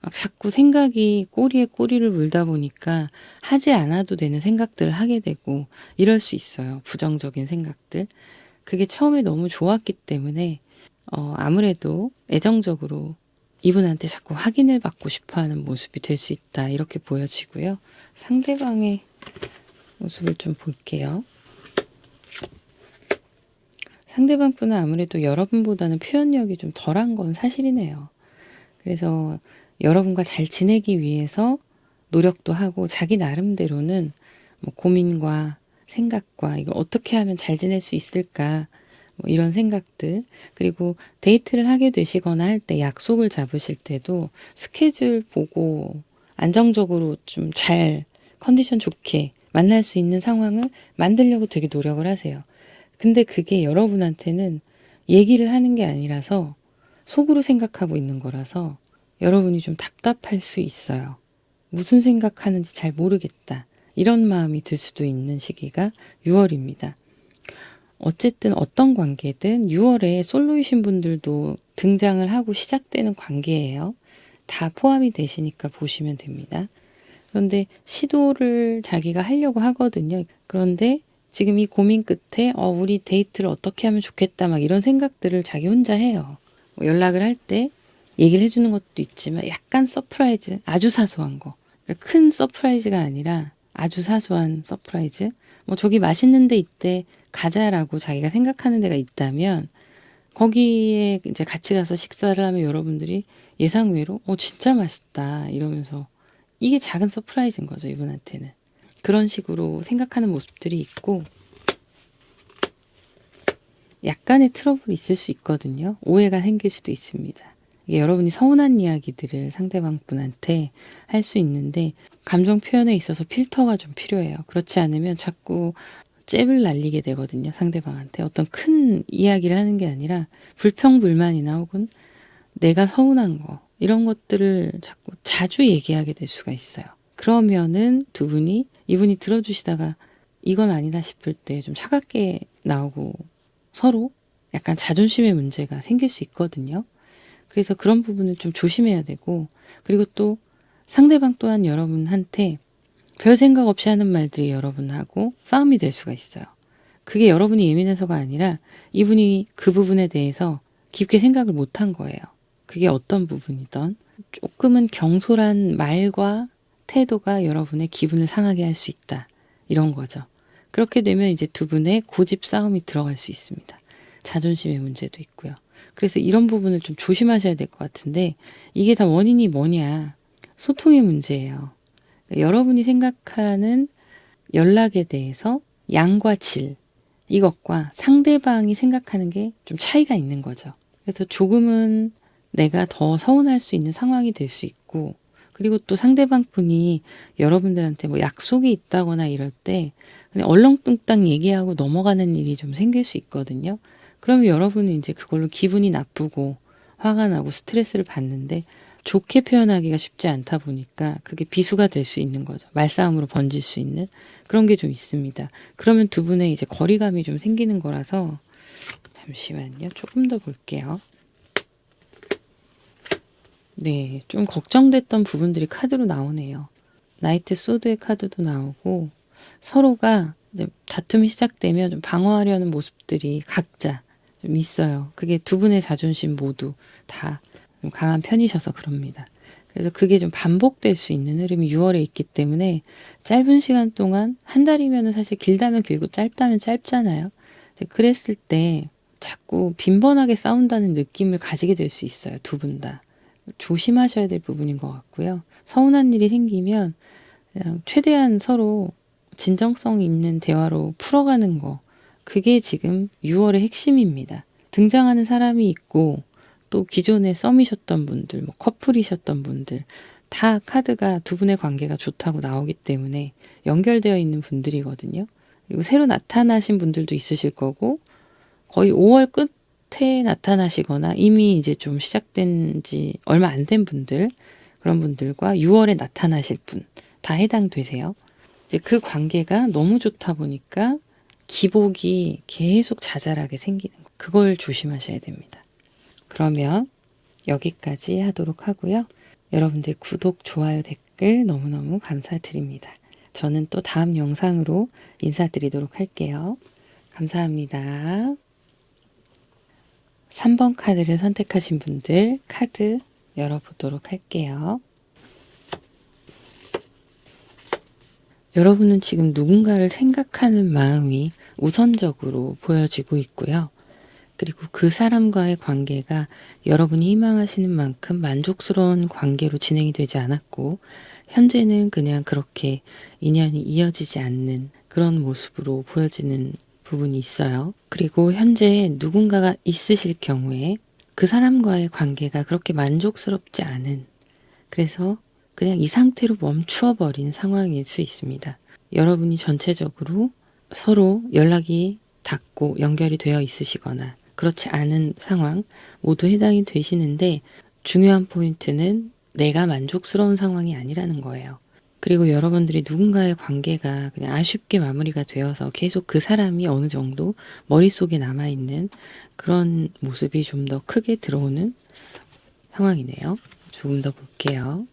막 자꾸 생각이 꼬리에 꼬리를 물다 보니까 하지 않아도 되는 생각들을 하게 되고 이럴 수 있어요. 부정적인 생각들. 그게 처음에 너무 좋았기 때문에 아무래도 애정적으로 이분한테 자꾸 확인을 받고 싶어하는 모습이 될 수 있다. 이렇게 보여지고요. 상대방의 모습을 좀 볼게요. 상대방 분은 아무래도 여러분보다는 표현력이 좀 덜한 건 사실이네요. 그래서 여러분과 잘 지내기 위해서 노력도 하고 자기 나름대로는 뭐 고민과 생각과 이걸 어떻게 하면 잘 지낼 수 있을까 뭐 이런 생각들 그리고 데이트를 하게 되시거나 할 때 약속을 잡으실 때도 스케줄 보고 안정적으로 좀 잘 컨디션 좋게 만날 수 있는 상황을 만들려고 되게 노력을 하세요. 근데 그게 여러분한테는 얘기를 하는 게 아니라서 속으로 생각하고 있는 거라서 여러분이 좀 답답할 수 있어요. 무슨 생각하는지 잘 모르겠다. 이런 마음이 들 수도 있는 시기가 6월입니다. 어쨌든 어떤 관계든 6월에 솔로이신 분들도 등장을 하고 시작되는 관계예요. 다 포함이 되시니까 보시면 됩니다. 그런데 시도를 자기가 하려고 하거든요. 그런데 지금 이 고민 끝에 우리 데이트를 어떻게 하면 좋겠다 막 이런 생각들을 자기 혼자 해요. 뭐 연락을 할 때 얘기를 해주는 것도 있지만 약간 서프라이즈, 아주 사소한 거. 그러니까 큰 서프라이즈가 아니라 아주 사소한 서프라이즈. 뭐 저기 맛있는 데 있대 가자라고 자기가 생각하는 데가 있다면 거기에 이제 같이 가서 식사를 하면 여러분들이 예상외로 진짜 맛있다 이러면서 이게 작은 서프라이즈인 거죠, 이분한테는. 그런 식으로 생각하는 모습들이 있고 약간의 트러블이 있을 수 있거든요. 오해가 생길 수도 있습니다. 이게 여러분이 서운한 이야기들을 상대방 분한테 할 수 있는데 감정 표현에 있어서 필터가 좀 필요해요. 그렇지 않으면 자꾸 잽을 날리게 되거든요. 상대방한테. 어떤 큰 이야기를 하는 게 아니라 불평불만이나 혹은 내가 서운한 거 이런 것들을 자꾸 자주 얘기하게 될 수가 있어요. 그러면은 이분이 들어주시다가 이건 아니다 싶을 때 좀 차갑게 나오고 서로 약간 자존심의 문제가 생길 수 있거든요. 그래서 그런 부분을 좀 조심해야 되고, 그리고 또 상대방 또한 여러분한테 별 생각 없이 하는 말들이 여러분하고 싸움이 될 수가 있어요. 그게 여러분이 예민해서가 아니라 이분이 그 부분에 대해서 깊게 생각을 못한 거예요. 그게 어떤 부분이든 조금은 경솔한 말과 태도가 여러분의 기분을 상하게 할 수 있다. 이런 거죠. 그렇게 되면 이제 두 분의 고집 싸움이 들어갈 수 있습니다. 자존심의 문제도 있고요. 그래서 이런 부분을 좀 조심하셔야 될 것 같은데 이게 다 원인이 뭐냐? 소통의 문제예요. 여러분이 생각하는 연락에 대해서 양과 질 이것과 상대방이 생각하는 게 좀 차이가 있는 거죠. 그래서 조금은 내가 더 서운할 수 있는 상황이 될 수 있고, 그리고 또 상대방 분이 여러분들한테 뭐 약속이 있다거나 이럴 때 그냥 얼렁뚱땅 얘기하고 넘어가는 일이 좀 생길 수 있거든요. 그러면 여러분은 이제 그걸로 기분이 나쁘고 화가 나고 스트레스를 받는데 좋게 표현하기가 쉽지 않다 보니까 그게 비수가 될 수 있는 거죠. 말싸움으로 번질 수 있는 그런 게 좀 있습니다. 그러면 두 분의 이제 거리감이 좀 생기는 거라서 잠시만요. 조금 더 볼게요. 네, 좀 걱정됐던 부분들이 카드로 나오네요. 나이트 소드의 카드도 나오고 서로가 이제 다툼이 시작되면 좀 방어하려는 모습들이 각자 좀 있어요. 그게 두 분의 자존심 모두 다 좀 강한 편이셔서 그럽니다. 그래서 그게 좀 반복될 수 있는 흐름이 6월에 있기 때문에 짧은 시간 동안 한 달이면 사실 길다면 길고 짧다면 짧잖아요. 그랬을 때 자꾸 빈번하게 싸운다는 느낌을 가지게 될 수 있어요. 두 분 다. 조심하셔야 될 부분인 것 같고요. 서운한 일이 생기면 그냥 최대한 서로 진정성 있는 대화로 풀어가는 거. 그게 지금 6월의 핵심입니다. 등장하는 사람이 있고 또 기존에 썸이셨던 분들, 뭐 커플이셨던 분들 다 카드가 두 분의 관계가 좋다고 나오기 때문에 연결되어 있는 분들이거든요. 그리고 새로 나타나신 분들도 있으실 거고 거의 5월 끝에 나타나시거나 이미 이제 좀 시작된 지 얼마 안 된 분들, 그런 분들과 6월에 나타나실 분 다 해당되세요. 이제 그 관계가 너무 좋다 보니까 기복이 계속 자잘하게 생기는 거. 그걸 조심하셔야 됩니다. 그러면 여기까지 하도록 하고요. 여러분들 구독, 좋아요, 댓글 너무너무 감사드립니다. 저는 또 다음 영상으로 인사드리도록 할게요. 감사합니다. 3번 카드를 선택하신 분들 카드 열어보도록 할게요. 여러분은 지금 누군가를 생각하는 마음이 우선적으로 보여지고 있고요. 그리고 그 사람과의 관계가 여러분이 희망하시는 만큼 만족스러운 관계로 진행이 되지 않았고 현재는 그냥 그렇게 인연이 이어지지 않는 그런 모습으로 보여지는 부분이 있어요. 그리고 현재 누군가가 있으실 경우에 그 사람과의 관계가 그렇게 만족스럽지 않은, 그래서 그냥 이 상태로 멈추어 버린 상황일 수 있습니다. 여러분이 전체적으로 서로 연락이 닿고 연결이 되어 있으시거나 그렇지 않은 상황 모두 해당이 되시는데 중요한 포인트는 내가 만족스러운 상황이 아니라는 거예요. 그리고 여러분들이 누군가의 관계가 그냥 아쉽게 마무리가 되어서 계속 그 사람이 어느 정도 머릿속에 남아있는 그런 모습이 좀 더 크게 들어오는 상황이네요. 조금 더 볼게요.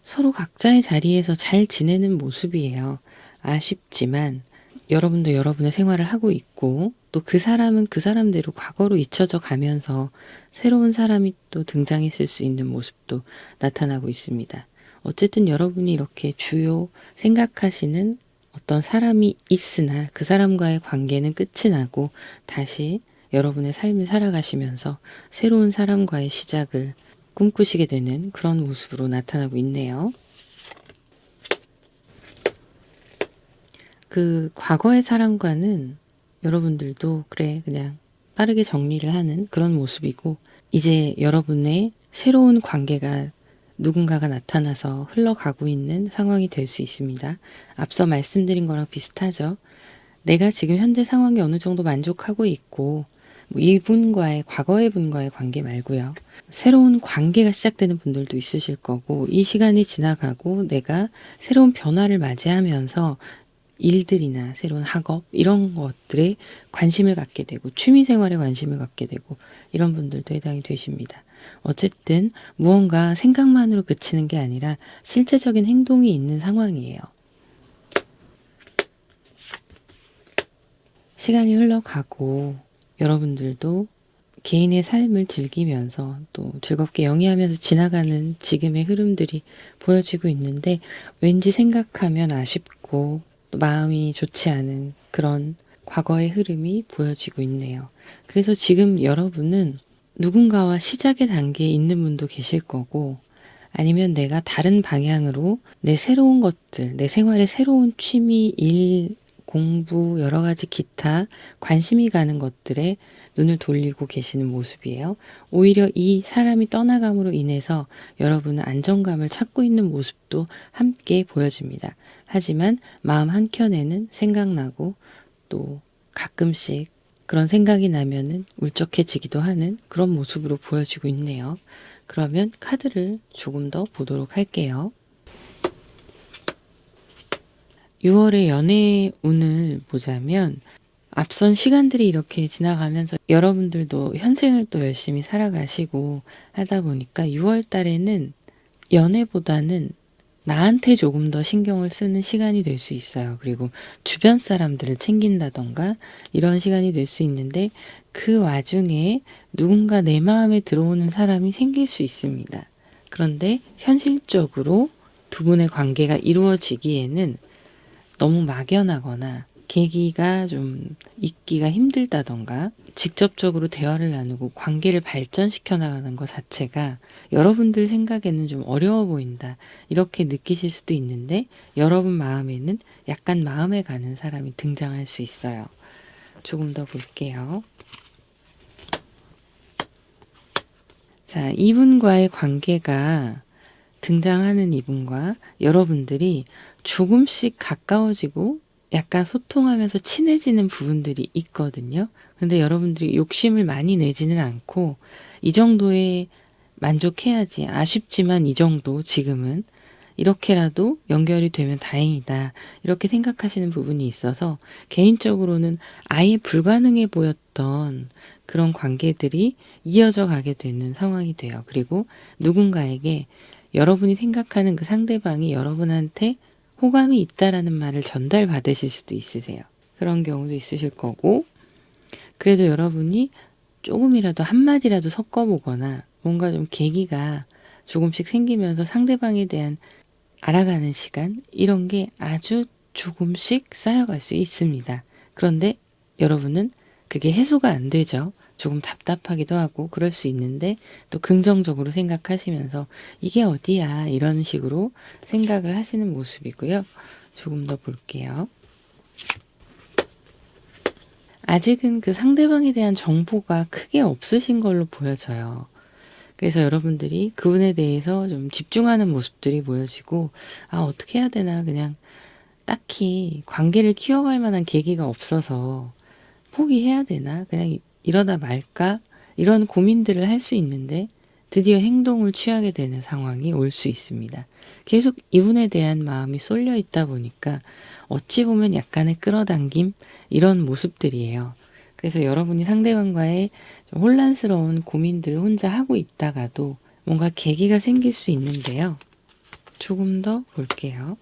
서로 각자의 자리에서 잘 지내는 모습이에요. 아쉽지만 여러분도 여러분의 생활을 하고 있고 또 그 사람은 그 사람대로 과거로 잊혀져 가면서 새로운 사람이 또 등장했을 수 있는 모습도 나타나고 있습니다. 어쨌든 여러분이 이렇게 주요 생각하시는 어떤 사람이 있으나 그 사람과의 관계는 끝이 나고 다시 여러분의 삶을 살아가시면서 새로운 사람과의 시작을 꿈꾸시게 되는 그런 모습으로 나타나고 있네요. 그 과거의 사람과는 여러분들도 그래 그냥 빠르게 정리를 하는 그런 모습이고 이제 여러분의 새로운 관계가 누군가가 나타나서 흘러가고 있는 상황이 될 수 있습니다. 앞서 말씀드린 거랑 비슷하죠. 내가 지금 현재 상황에 어느 정도 만족하고 있고 뭐 이분과의 과거의 분과의 관계 말고요. 새로운 관계가 시작되는 분들도 있으실 거고 이 시간이 지나가고 내가 새로운 변화를 맞이하면서 일들이나 새로운 학업 이런 것들에 관심을 갖게 되고 취미생활에 관심을 갖게 되고 이런 분들도 해당이 되십니다. 어쨌든 무언가 생각만으로 그치는 게 아니라 실제적인 행동이 있는 상황이에요. 시간이 흘러가고 여러분들도 개인의 삶을 즐기면서 또 즐겁게 영위하면서 지나가는 지금의 흐름들이 보여지고 있는데 왠지 생각하면 아쉽고 또 마음이 좋지 않은 그런 과거의 흐름이 보여지고 있네요. 그래서 지금 여러분은 누군가와 시작의 단계에 있는 분도 계실 거고 아니면 내가 다른 방향으로 내 새로운 것들, 내 생활의 새로운 취미, 일, 공부, 여러 가지 기타 관심이 가는 것들에 눈을 돌리고 계시는 모습이에요. 오히려 이 사람이 떠나감으로 인해서 여러분은 안정감을 찾고 있는 모습도 함께 보여집니다. 하지만 마음 한켠에는 생각나고 또 가끔씩 그런 생각이 나면은 울적해지기도 하는 그런 모습으로 보여지고 있네요. 그러면 카드를 조금 더 보도록 할게요. 6월의 연애 운을 보자면 앞선 시간들이 이렇게 지나가면서 여러분들도 현생을 또 열심히 살아가시고 하다 보니까 6월 달에는 연애보다는 나한테 조금 더 신경을 쓰는 시간이 될 수 있어요. 그리고 주변 사람들을 챙긴다던가 이런 시간이 될 수 있는데 그 와중에 누군가 내 마음에 들어오는 사람이 생길 수 있습니다. 그런데 현실적으로 두 분의 관계가 이루어지기에는 너무 막연하거나 계기가 좀 있기가 힘들다던가 직접적으로 대화를 나누고 관계를 발전시켜 나가는 것 자체가 여러분들 생각에는 좀 어려워 보인다. 이렇게 느끼실 수도 있는데 여러분 마음에는 약간 마음에 가는 사람이 등장할 수 있어요. 조금 더 볼게요. 자, 이분과의 관계가 등장하는 이분과 여러분들이 조금씩 가까워지고 약간 소통하면서 친해지는 부분들이 있거든요. 근데 여러분들이 욕심을 많이 내지는 않고 이 정도에 만족해야지 아쉽지만 이 정도 지금은 이렇게라도 연결이 되면 다행이다. 이렇게 생각하시는 부분이 있어서 개인적으로는 아예 불가능해 보였던 그런 관계들이 이어져 가게 되는 상황이 돼요. 그리고 누군가에게 여러분이 생각하는 그 상대방이 여러분한테 호감이 있다라는 말을 전달받으실 수도 있으세요. 그런 경우도 있으실 거고 그래도 여러분이 조금이라도 한마디라도 섞어보거나 뭔가 좀 계기가 조금씩 생기면서 상대방에 대한 알아가는 시간 이런 게 아주 조금씩 쌓여갈 수 있습니다. 그런데 여러분은 그게 해소가 안 되죠. 조금 답답하기도 하고 그럴 수 있는데 또 긍정적으로 생각하시면서 이게 어디야 이런 식으로 생각을 하시는 모습이고요. 조금 더 볼게요. 아직은 그 상대방에 대한 정보가 크게 없으신 걸로 보여져요. 그래서 여러분들이 그분에 대해서 좀 집중하는 모습들이 보여지고 아 어떻게 해야 되나 그냥 딱히 관계를 키워갈 만한 계기가 없어서 포기해야 되나 그냥 이러다 말까 이런 고민들을 할 수 있는데 드디어 행동을 취하게 되는 상황이 올 수 있습니다. 계속 이분에 대한 마음이 쏠려 있다 보니까 어찌 보면 약간의 끌어당김 이런 모습들이에요. 그래서 여러분이 상대방과의 좀 혼란스러운 고민들을 혼자 하고 있다가도 뭔가 계기가 생길 수 있는데요. 조금 더 볼게요.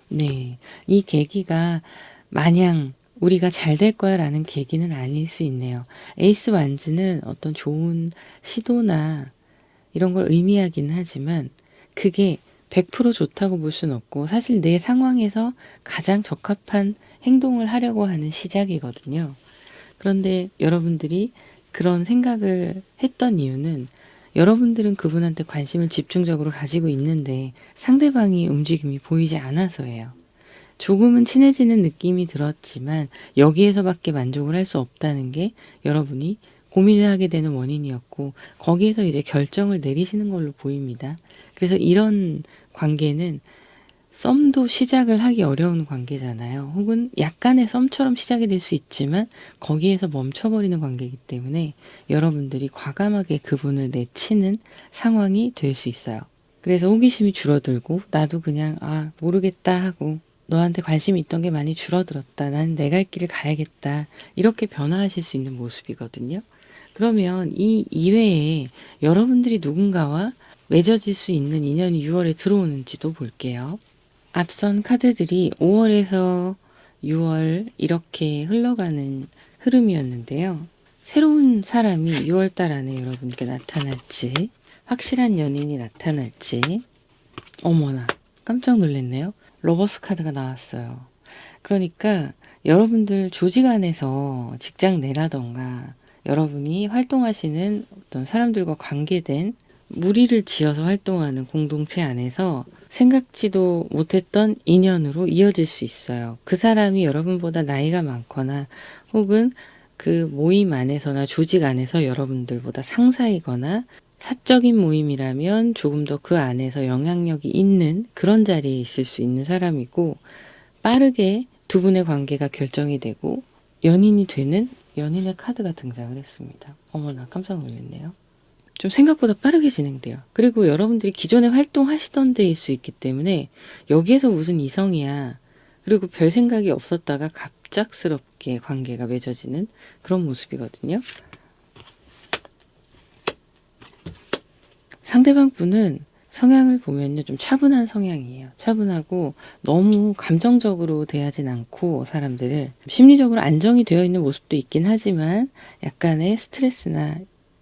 네, 이 계기가 마냥 우리가 잘 될 거야 라는 계기는 아닐 수 있네요. 에이스 완즈는 어떤 좋은 시도나 이런 걸 의미하기는 하지만 그게 100% 좋다고 볼 수는 없고 사실 내 상황에서 가장 적합한 행동을 하려고 하는 시작이거든요. 그런데 여러분들이 그런 생각을 했던 이유는 여러분들은 그분한테 관심을 집중적으로 가지고 있는데 상대방이 움직임이 보이지 않아서예요. 조금은 친해지는 느낌이 들었지만 여기에서밖에 만족을 할 수 없다는 게 여러분이 고민을 하게 되는 원인이었고 거기에서 이제 결정을 내리시는 걸로 보입니다. 그래서 이런 관계는 썸도 시작을 하기 어려운 관계잖아요. 혹은 약간의 썸처럼 시작이 될 수 있지만 거기에서 멈춰버리는 관계이기 때문에 여러분들이 과감하게 그분을 내치는 상황이 될 수 있어요. 그래서 호기심이 줄어들고 나도 그냥 모르겠다 하고 너한테 관심이 있던 게 많이 줄어들었다. 나는 내 갈 길을 가야겠다. 이렇게 변화하실 수 있는 모습이거든요. 그러면 이 이외에 여러분들이 누군가와 맺어질 수 있는 인연이 6월에 들어오는지도 볼게요. 앞선 카드들이 5월에서 6월 이렇게 흘러가는 흐름이었는데요. 새로운 사람이 6월달 안에 여러분께 나타날지, 확실한 연인이 나타날지, 어머나 깜짝 놀랐네요. 러버스 카드가 나왔어요. 그러니까 여러분들 조직 안에서 직장 내라던가 여러분이 활동하시는 어떤 사람들과 관계된 무리를 지어서 활동하는 공동체 안에서 생각지도 못했던 인연으로 이어질 수 있어요. 그 사람이 여러분보다 나이가 많거나 혹은 그 모임 안에서나 조직 안에서 여러분들보다 상사이거나 사적인 모임이라면 조금 더 그 안에서 영향력이 있는 그런 자리에 있을 수 있는 사람이고 빠르게 두 분의 관계가 결정이 되고 연인이 되는 연인의 카드가 등장을 했습니다. 어머나 깜짝 놀랐네요. 좀 생각보다 빠르게 진행돼요. 그리고 여러분들이 기존에 활동하시던 데일 수 있기 때문에 여기에서 무슨 이성이야. 그리고 별 생각이 없었다가 갑작스럽게 관계가 맺어지는 그런 모습이거든요. 상대방 분은 성향을 보면요. 좀 차분한 성향이에요. 차분하고 너무 감정적으로 대하진 않고 사람들을 심리적으로 안정이 되어 있는 모습도 있긴 하지만 약간의 스트레스나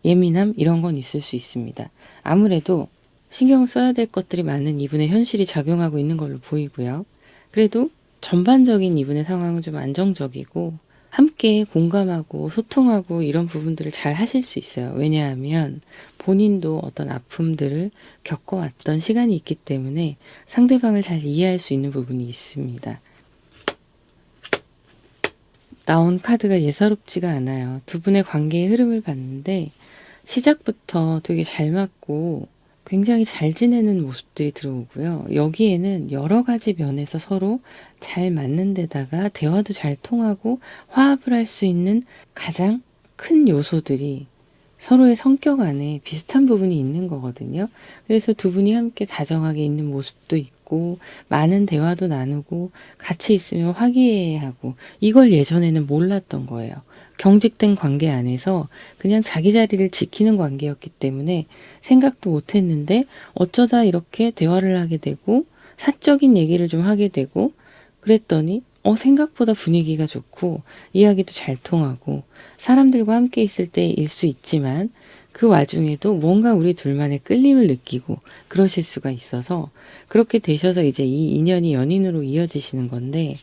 예민함 이런 건 있을 수 있습니다. 아무래도 신경을 써야 될 것들이 많은 이분의 현실이 작용하고 있는 걸로 보이고요. 그래도 전반적인 이분의 상황은 좀 안정적이고 함께 공감하고 소통하고 이런 부분들을 잘 하실 수 있어요. 왜냐하면 본인도 어떤 아픔들을 겪어왔던 시간이 있기 때문에 상대방을 잘 이해할 수 있는 부분이 있습니다. 나온 카드가 예사롭지가 않아요. 두 분의 관계의 흐름을 봤는데 시작부터 되게 잘 맞고 굉장히 잘 지내는 모습들이 들어오고요. 여기에는 여러 가지 면에서 서로 잘 맞는 데다가 대화도 잘 통하고 화합을 할 수 있는 가장 큰 요소들이 서로의 성격 안에 비슷한 부분이 있는 거거든요. 그래서 두 분이 함께 다정하게 있는 모습도 있고 많은 대화도 나누고 같이 있으면 화기애애하고 이걸 예전에는 몰랐던 거예요. 경직된 관계 안에서 그냥 자기 자리를 지키는 관계였기 때문에 생각도 못했는데 어쩌다 이렇게 대화를 하게 되고 사적인 얘기를 좀 하게 되고 그랬더니 생각보다 분위기가 좋고 이야기도 잘 통하고 사람들과 함께 있을 때일 수 있지만 그 와중에도 뭔가 우리 둘만의 끌림을 느끼고 그러실 수가 있어서 그렇게 되셔서 이제 이 인연이 연인으로 이어지시는 건데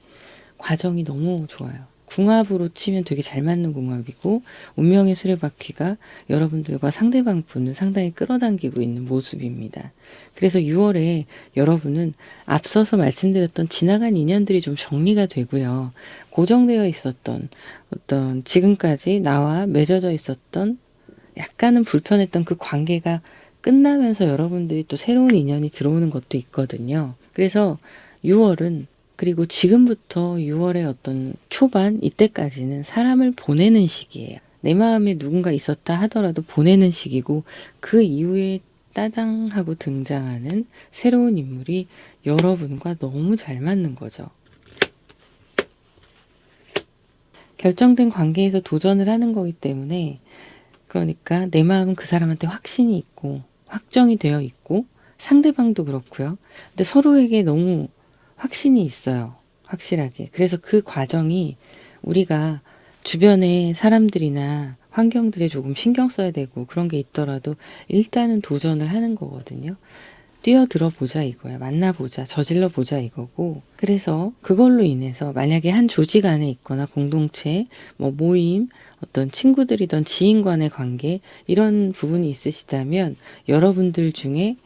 과정이 너무 좋아요. 궁합으로 치면 되게 잘 맞는 궁합이고 운명의 수레바퀴가 여러분들과 상대방 분을 상당히 끌어당기고 있는 모습입니다. 그래서 6월에 여러분은 앞서서 말씀드렸던 지나간 인연들이 좀 정리가 되고요. 고정되어 있었던 어떤 지금까지 나와 맺어져 있었던 약간은 불편했던 그 관계가 끝나면서 여러분들이 또 새로운 인연이 들어오는 것도 있거든요. 그래서 6월은 그리고 지금부터 6월의 어떤 초반 이때까지는 사람을 보내는 시기예요. 내 마음에 누군가 있었다 하더라도 보내는 식이고, 그 이후에 따당하고 등장하는 새로운 인물이 여러분과 너무 잘 맞는 거죠. 결정된 관계에서 도전을 하는 거기 때문에, 그러니까 내 마음은 그 사람한테 확신이 있고 확정이 되어 있고 상대방도 그렇고요. 근데 서로에게 너무 확신이 있어요. 확실하게. 그래서 그 과정이 우리가 주변의 사람들이나 환경들에 조금 신경 써야 되고 그런 게 있더라도 일단은 도전을 하는 거거든요. 뛰어들어 보자 이거야. 만나보자. 저질러 보자 이거고. 그래서 그걸로 인해서 만약에 한 조직 안에 있거나 공동체, 뭐 모임, 어떤 친구들이든 지인 간의 관계 이런 부분이 있으시다면 여러분들 중에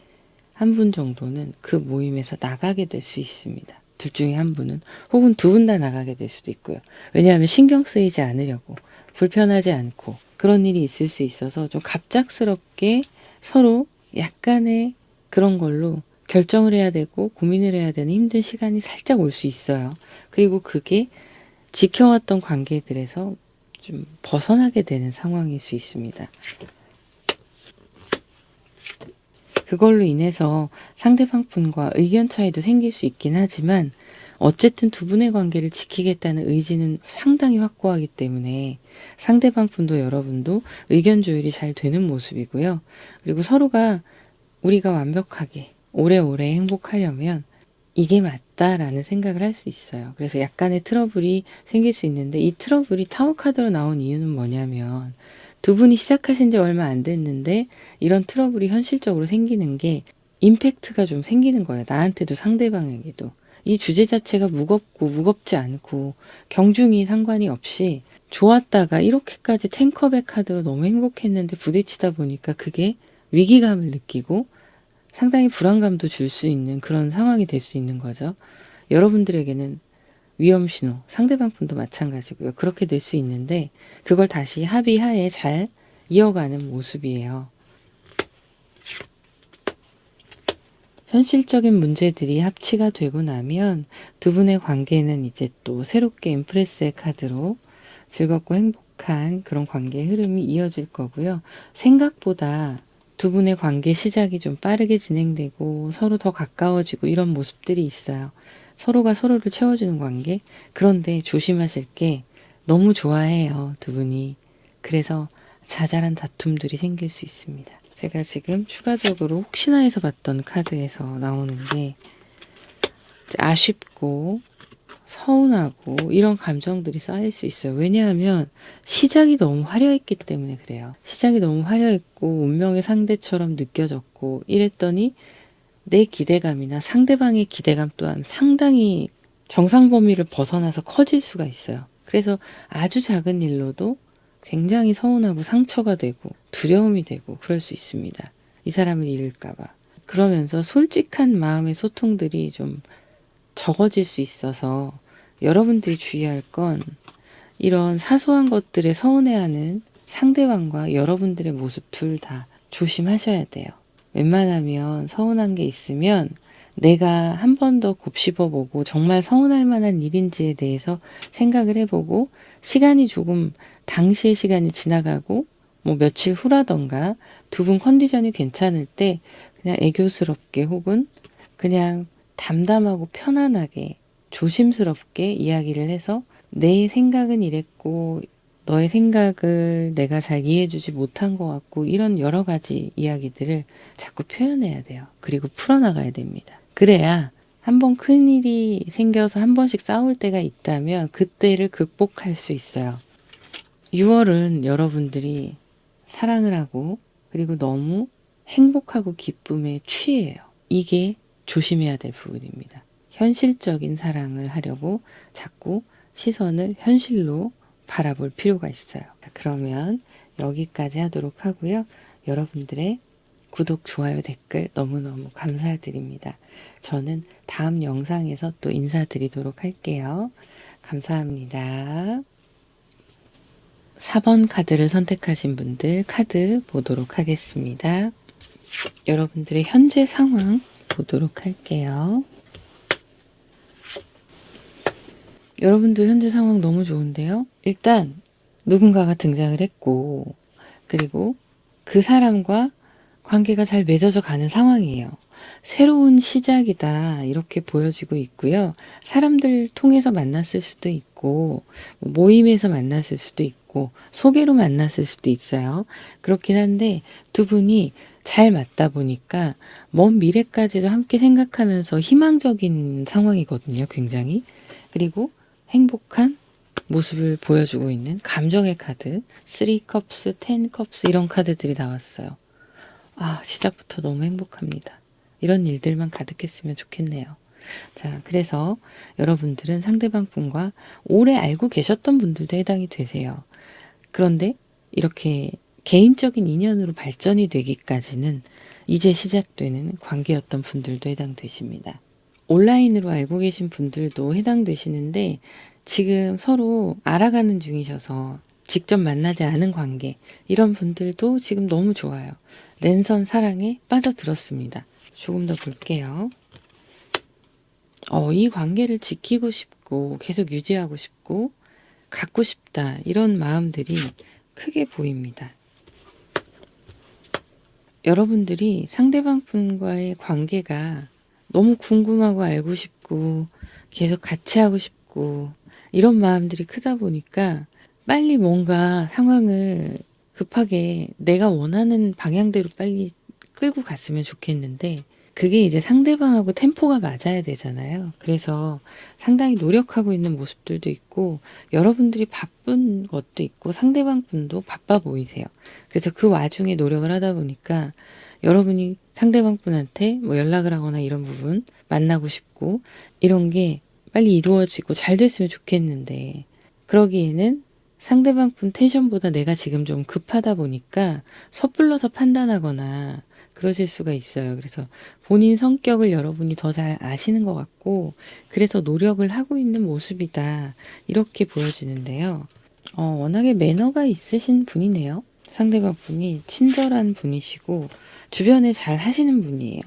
한 분 정도는 그 모임에서 나가게 될 수 있습니다. 둘 중에 한 분은, 혹은 두 분 다 나가게 될 수도 있고요. 왜냐하면 신경 쓰이지 않으려고, 불편하지 않고 그런 일이 있을 수 있어서 좀 갑작스럽게 서로 약간의 그런 걸로 결정을 해야 되고 고민을 해야 되는 힘든 시간이 살짝 올 수 있어요. 그리고 그게 지켜왔던 관계들에서 좀 벗어나게 되는 상황일 수 있습니다. 그걸로 인해서 상대방 분과 의견 차이도 생길 수 있긴 하지만 어쨌든 두 분의 관계를 지키겠다는 의지는 상당히 확고하기 때문에 상대방 분도 여러분도 의견 조율이 잘 되는 모습이고요. 그리고 서로가 우리가 완벽하게 오래오래 행복하려면 이게 맞다라는 생각을 할 수 있어요. 그래서 약간의 트러블이 생길 수 있는데, 이 트러블이 타워 카드로 나온 이유는 뭐냐면 두 분이 시작하신 지 얼마 안 됐는데 이런 트러블이 현실적으로 생기는 게 임팩트가 좀 생기는 거예요. 나한테도 상대방에게도. 이 주제 자체가 무겁고 무겁지 않고 경중이 상관이 없이 좋았다가 이렇게까지 탱커백 카드로 너무 행복했는데 부딪히다 보니까 그게 위기감을 느끼고 상당히 불안감도 줄 수 있는 그런 상황이 될 수 있는 거죠. 여러분들에게는 위험 신호, 상대방 분도 마찬가지고요. 그렇게 될 수 있는데 그걸 다시 합의하에 잘 이어가는 모습이에요. 현실적인 문제들이 합치가 되고 나면 두 분의 관계는 이제 또 새롭게 엠프레스의 카드로 즐겁고 행복한 그런 관계의 흐름이 이어질 거고요. 생각보다 두 분의 관계 시작이 좀 빠르게 진행되고 서로 더 가까워지고 이런 모습들이 있어요. 서로가 서로를 채워주는 관계. 그런데 조심하실 게 너무 좋아해요, 두 분이. 그래서 자잘한 다툼들이 생길 수 있습니다. 제가 지금 추가적으로 혹시나 해서 봤던 카드에서 나오는 게 아쉽고 서운하고 이런 감정들이 쌓일 수 있어요. 왜냐하면 시작이 너무 화려했기 때문에 그래요. 시작이 너무 화려했고 운명의 상대처럼 느껴졌고 이랬더니 내 기대감이나 상대방의 기대감 또한 상당히 정상 범위를 벗어나서 커질 수가 있어요. 그래서 아주 작은 일로도 굉장히 서운하고 상처가 되고 두려움이 되고 그럴 수 있습니다. 이 사람을 잃을까봐. 그러면서 솔직한 마음의 소통들이 좀 적어질 수 있어서 여러분들이 주의할 건 이런 사소한 것들에 서운해하는 상대방과 여러분들의 모습 둘 다 조심하셔야 돼요. 웬만하면 서운한 게 있으면 내가 한 번 더 곱씹어보고 정말 서운할 만한 일인지에 대해서 생각을 해보고 시간이 조금 당시의 시간이 지나가고 뭐 며칠 후라던가 두 분 컨디션이 괜찮을 때 그냥 애교스럽게 혹은 그냥 담담하고 편안하게 조심스럽게 이야기를 해서 내 생각은 이랬고 너의 생각을 내가 잘 이해해주지 못한 것 같고 이런 여러 가지 이야기들을 자꾸 표현해야 돼요. 그리고 풀어나가야 됩니다. 그래야 한번 큰일이 생겨서 한 번씩 싸울 때가 있다면 그때를 극복할 수 있어요. 6월은 여러분들이 사랑을 하고 그리고 너무 행복하고 기쁨에 취해요. 이게 조심해야 될 부분입니다. 현실적인 사랑을 하려고 자꾸 시선을 현실로 바라볼 필요가 있어요. 그러면 여기까지 하도록 하고요. 여러분들의 구독, 좋아요, 댓글 너무너무 감사드립니다. 저는 다음 영상에서 또 인사드리도록 할게요. 감사합니다. 4번 카드를 선택하신 분들 카드 보도록 하겠습니다. 여러분들의 현재 상황 보도록 할게요. 여러분들 현재 상황 너무 좋은데요. 일단 누군가가 등장을 했고, 그리고 그 사람과 관계가 잘 맺어져 가는 상황이에요. 새로운 시작이다 이렇게 보여지고 있고요. 사람들 통해서 만났을 수도 있고 모임에서 만났을 수도 있고 소개로 만났을 수도 있어요. 그렇긴 한데 두 분이 잘 맞다 보니까 먼 미래까지도 함께 생각하면서 희망적인 상황이거든요. 굉장히. 그리고 행복한 모습을 보여주고 있는 감정의 카드, 3컵스, 10컵스 이런 카드들이 나왔어요. 아, 시작부터 너무 행복합니다. 이런 일들만 가득했으면 좋겠네요. 자, 그래서 여러분들은 상대방 분과 오래 알고 계셨던 분들도 해당이 되세요. 그런데 이렇게 개인적인 인연으로 발전이 되기까지는 이제 시작되는 관계였던 분들도 해당되십니다. 온라인으로 알고 계신 분들도 해당되시는데 지금 서로 알아가는 중이셔서 직접 만나지 않은 관계 이런 분들도 지금 너무 좋아요. 랜선 사랑에 빠져들었습니다. 조금 더 볼게요. 이 관계를 지키고 싶고 계속 유지하고 싶고 갖고 싶다 이런 마음들이 크게 보입니다. 여러분들이 상대방 분과의 관계가 너무 궁금하고 알고 싶고 계속 같이 하고 싶고 이런 마음들이 크다 보니까 빨리 뭔가 상황을 급하게 내가 원하는 방향대로 빨리 끌고 갔으면 좋겠는데 그게 이제 상대방하고 템포가 맞아야 되잖아요. 그래서 상당히 노력하고 있는 모습들도 있고 여러분들이 바쁜 것도 있고 상대방 분도 바빠 보이세요. 그래서 그 와중에 노력을 하다 보니까 여러분이 상대방 분한테 뭐 연락을 하거나 이런 부분 만나고 싶고 이런 게 빨리 이루어지고 잘 됐으면 좋겠는데 그러기에는 상대방 분 텐션보다 내가 지금 좀 급하다 보니까 섣불러서 판단하거나 그러실 수가 있어요. 그래서 본인 성격을 여러분이 더 잘 아시는 것 같고 그래서 노력을 하고 있는 모습이다. 이렇게 보여지는데요. 워낙에 매너가 있으신 분이네요. 상대방 분이 친절한 분이시고 주변에 잘 하시는 분이에요.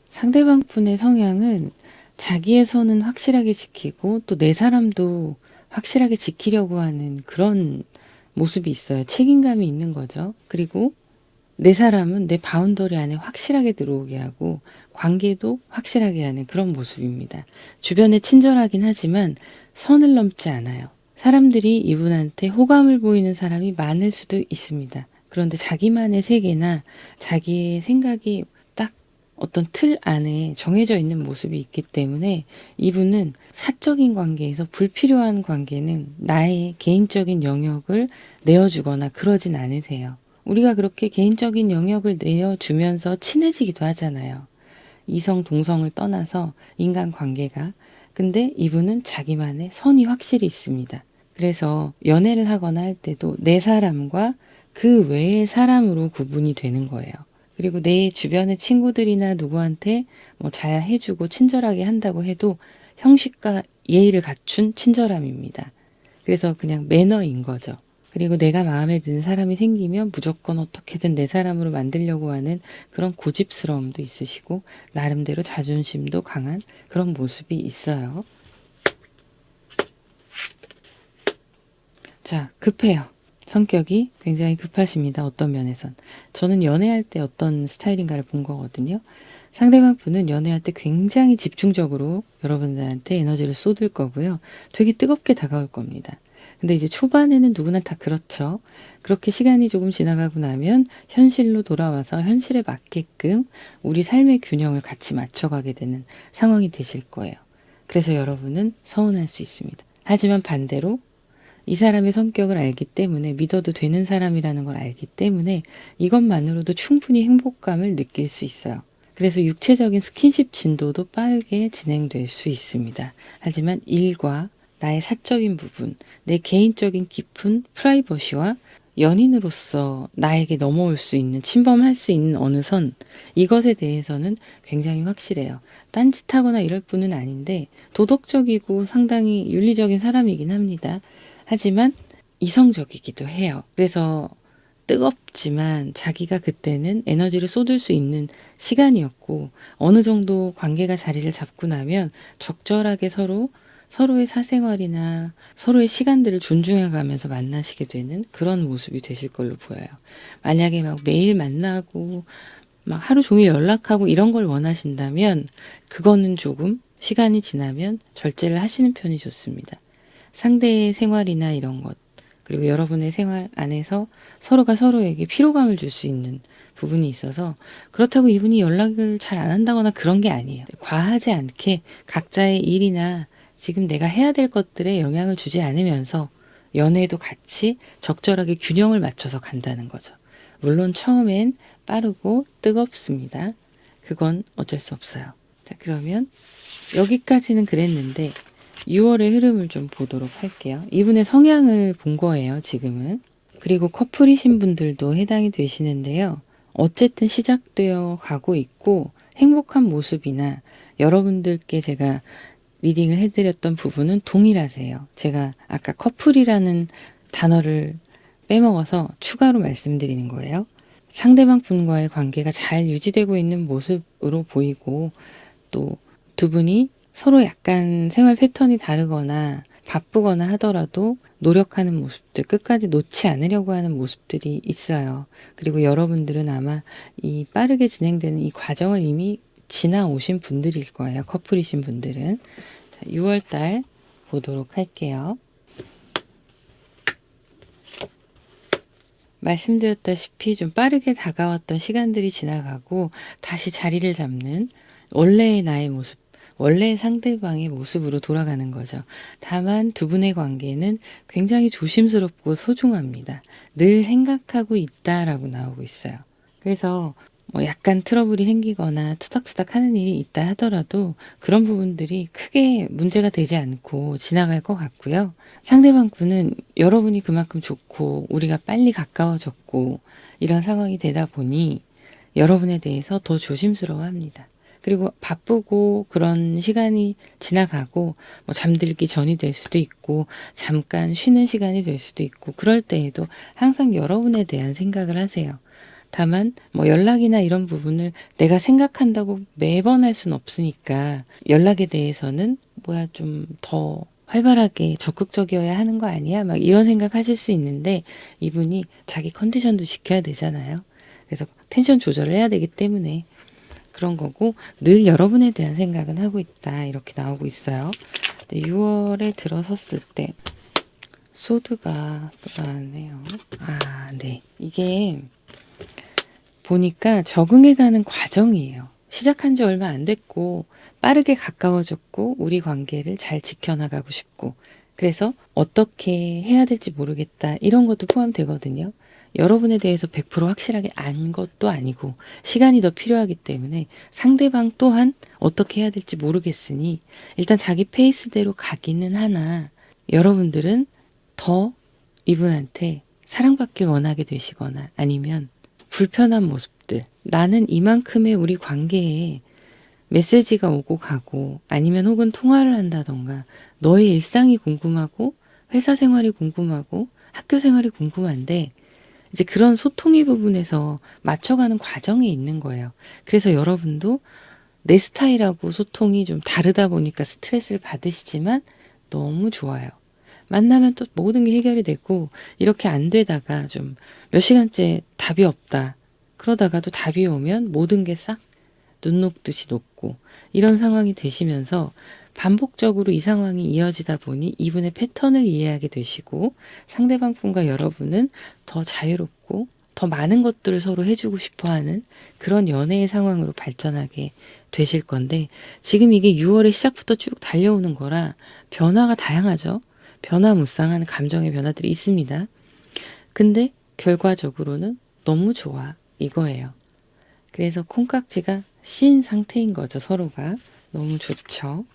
상대방 분의 성향은 자기의 선은 확실하게 지키고 또 내 사람도 확실하게 지키려고 하는 그런 모습이 있어요. 책임감이 있는 거죠. 그리고 내 사람은 내 바운더리 안에 확실하게 들어오게 하고 관계도 확실하게 하는 그런 모습입니다. 주변에 친절하긴 하지만 선을 넘지 않아요. 사람들이 이분한테 호감을 보이는 사람이 많을 수도 있습니다. 그런데 자기만의 세계나 자기의 생각이 딱 어떤 틀 안에 정해져 있는 모습이 있기 때문에 이분은 사적인 관계에서 불필요한 관계는 나의 개인적인 영역을 내어주거나 그러진 않으세요. 우리가 그렇게 개인적인 영역을 내어주면서 친해지기도 하잖아요. 이성, 동성을 떠나서 인간 관계가. 근데 이분은 자기만의 선이 확실히 있습니다. 그래서 연애를 하거나 할 때도 내 사람과 그 외의 사람으로 구분이 되는 거예요. 그리고 내 주변의 친구들이나 누구한테 뭐 잘 해주고 친절하게 한다고 해도 형식과 예의를 갖춘 친절함입니다. 그래서 그냥 매너인 거죠. 그리고 내가 마음에 드는 사람이 생기면 무조건 어떻게든 내 사람으로 만들려고 하는 그런 고집스러움도 있으시고 나름대로 자존심도 강한 그런 모습이 있어요. 자, 급해요. 성격이 굉장히 급하십니다. 어떤 면에선. 저는 연애할 때 어떤 스타일인가를 본 거거든요. 상대방 분은 연애할 때 굉장히 집중적으로 여러분들한테 에너지를 쏟을 거고요. 되게 뜨겁게 다가올 겁니다. 근데 이제 초반에는 누구나 다 그렇죠. 그렇게 시간이 조금 지나가고 나면 현실로 돌아와서 현실에 맞게끔 우리 삶의 균형을 같이 맞춰가게 되는 상황이 되실 거예요. 그래서 여러분은 서운할 수 있습니다. 하지만 반대로 이 사람의 성격을 알기 때문에 믿어도 되는 사람이라는 걸 알기 때문에 이것만으로도 충분히 행복감을 느낄 수 있어요. 그래서 육체적인 스킨십 진도도 빠르게 진행될 수 있습니다. 하지만 일과 나의 사적인 부분, 내 개인적인 깊은 프라이버시와 연인으로서 나에게 넘어올 수 있는, 침범할 수 있는 어느 선, 이것에 대해서는 굉장히 확실해요. 딴짓하거나 이럴 뿐은 아닌데 도덕적이고 상당히 윤리적인 사람이긴 합니다. 하지만 이성적이기도 해요. 그래서 뜨겁지만 자기가 그때는 에너지를 쏟을 수 있는 시간이었고 어느 정도 관계가 자리를 잡고 나면 적절하게 서로 서로의 사생활이나 서로의 시간들을 존중해가면서 만나시게 되는 그런 모습이 되실 걸로 보여요. 만약에 막 매일 만나고 막 하루 종일 연락하고 이런 걸 원하신다면 그거는 조금 시간이 지나면 절제를 하시는 편이 좋습니다. 상대의 생활이나 이런 것, 그리고 여러분의 생활 안에서 서로가 서로에게 피로감을 줄 수 있는 부분이 있어서 그렇다고 이분이 연락을 잘 안 한다거나 그런 게 아니에요. 과하지 않게 각자의 일이나 지금 내가 해야 될 것들에 영향을 주지 않으면서 연애도 같이 적절하게 균형을 맞춰서 간다는 거죠. 물론 처음엔 빠르고 뜨겁습니다. 그건 어쩔 수 없어요. 자, 그러면 여기까지는 그랬는데 6월의 흐름을 좀 보도록 할게요. 이분의 성향을 본 거예요, 지금은. 그리고 커플이신 분들도 해당이 되시는데요. 어쨌든 시작되어 가고 있고 행복한 모습이나 여러분들께 제가 리딩을 해드렸던 부분은 동일하세요. 제가 아까 커플이라는 단어를 빼먹어서 추가로 말씀드리는 거예요. 상대방 분과의 관계가 잘 유지되고 있는 모습으로 보이고 또 두 분이 서로 약간 생활 패턴이 다르거나 바쁘거나 하더라도 노력하는 모습들, 끝까지 놓지 않으려고 하는 모습들이 있어요. 그리고 여러분들은 아마 이 빠르게 진행되는 이 과정을 이미 지나오신 분들일 거예요. 커플이신 분들은. 자, 6월달 보도록 할게요. 말씀드렸다시피 좀 빠르게 다가왔던 시간들이 지나가고 다시 자리를 잡는 원래의 나의 모습, 원래의 상대방의 모습으로 돌아가는 거죠. 다만 두 분의 관계는 굉장히 조심스럽고 소중합니다. 늘 생각하고 있다라고 나오고 있어요. 그래서 뭐 약간 트러블이 생기거나 투닥투닥 하는 일이 있다 하더라도 그런 부분들이 크게 문제가 되지 않고 지나갈 것 같고요. 상대방 분은 여러분이 그만큼 좋고 우리가 빨리 가까워졌고 이런 상황이 되다 보니 여러분에 대해서 더 조심스러워합니다. 그리고 바쁘고 그런 시간이 지나가고 뭐 잠들기 전이 될 수도 있고 잠깐 쉬는 시간이 될 수도 있고 그럴 때에도 항상 여러분에 대한 생각을 하세요. 다만 뭐 연락이나 이런 부분을 내가 생각한다고 매번 할 수는 없으니까 연락에 대해서는 뭐야 좀 더 활발하게 적극적이어야 하는 거 아니야? 막 이런 생각하실 수 있는데 이분이 자기 컨디션도 지켜야 되잖아요. 그래서 텐션 조절을 해야 되기 때문에 그런 거고 늘 여러분에 대한 생각은 하고 있다 이렇게 나오고 있어요. 6월에 들어섰을 때 소드가 또 나왔네요. 아, 네. 이게 보니까 적응해가는 과정이에요. 시작한 지 얼마 안 됐고 빠르게 가까워졌고 우리 관계를 잘 지켜나가고 싶고 그래서 어떻게 해야 될지 모르겠다 이런 것도 포함되거든요. 여러분에 대해서 100% 확실하게 안 것도 아니고 시간이 더 필요하기 때문에 상대방 또한 어떻게 해야 될지 모르겠으니 일단 자기 페이스대로 가기는 하나 여러분들은 더 이분한테 사랑받길 원하게 되시거나 아니면 불편한 모습들 나는 이만큼의 우리 관계에 메시지가 오고 가고 아니면 혹은 통화를 한다던가 너의 일상이 궁금하고 회사 생활이 궁금하고 학교 생활이 궁금한데 이제 그런 소통의 부분에서 맞춰가는 과정에 있는 거예요. 그래서 여러분도 내 스타일하고 소통이 좀 다르다 보니까 스트레스를 받으시지만 너무 좋아요. 만나면 또 모든 게 해결이 되고 이렇게 안 되다가 좀 몇 시간째 답이 없다. 그러다가도 답이 오면 모든 게 싹 눈 녹듯이 녹고 이런 상황이 되시면서 반복적으로 이 상황이 이어지다 보니 이분의 패턴을 이해하게 되시고 상대방 분과 여러분은 더 자유롭고 더 많은 것들을 서로 해주고 싶어하는 그런 연애의 상황으로 발전하게 되실 건데 지금 이게 6월의 시작부터 쭉 달려오는 거라 변화가 다양하죠. 변화무쌍한 감정의 변화들이 있습니다. 근데 결과적으로는 너무 좋아 이거예요. 그래서 콩깍지가 씌인 상태인 거죠. 서로가. 너무 좋죠.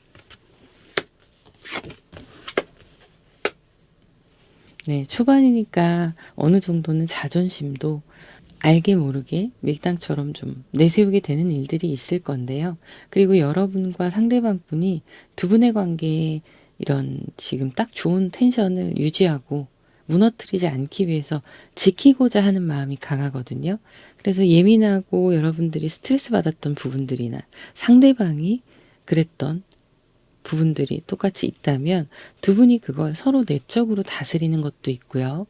네, 초반이니까 어느 정도는 자존심도 알게 모르게 밀당처럼 좀 내세우게 되는 일들이 있을 건데요. 그리고 여러분과 상대방 분이 두 분의 관계에 이런 지금 딱 좋은 텐션을 유지하고 무너뜨리지 않기 위해서 지키고자 하는 마음이 강하거든요. 그래서 예민하고 여러분들이 스트레스 받았던 부분들이나 상대방이 그랬던 부분들이 똑같이 있다면 두 분이 그걸 서로 내적으로 다스리는 것도 있고요.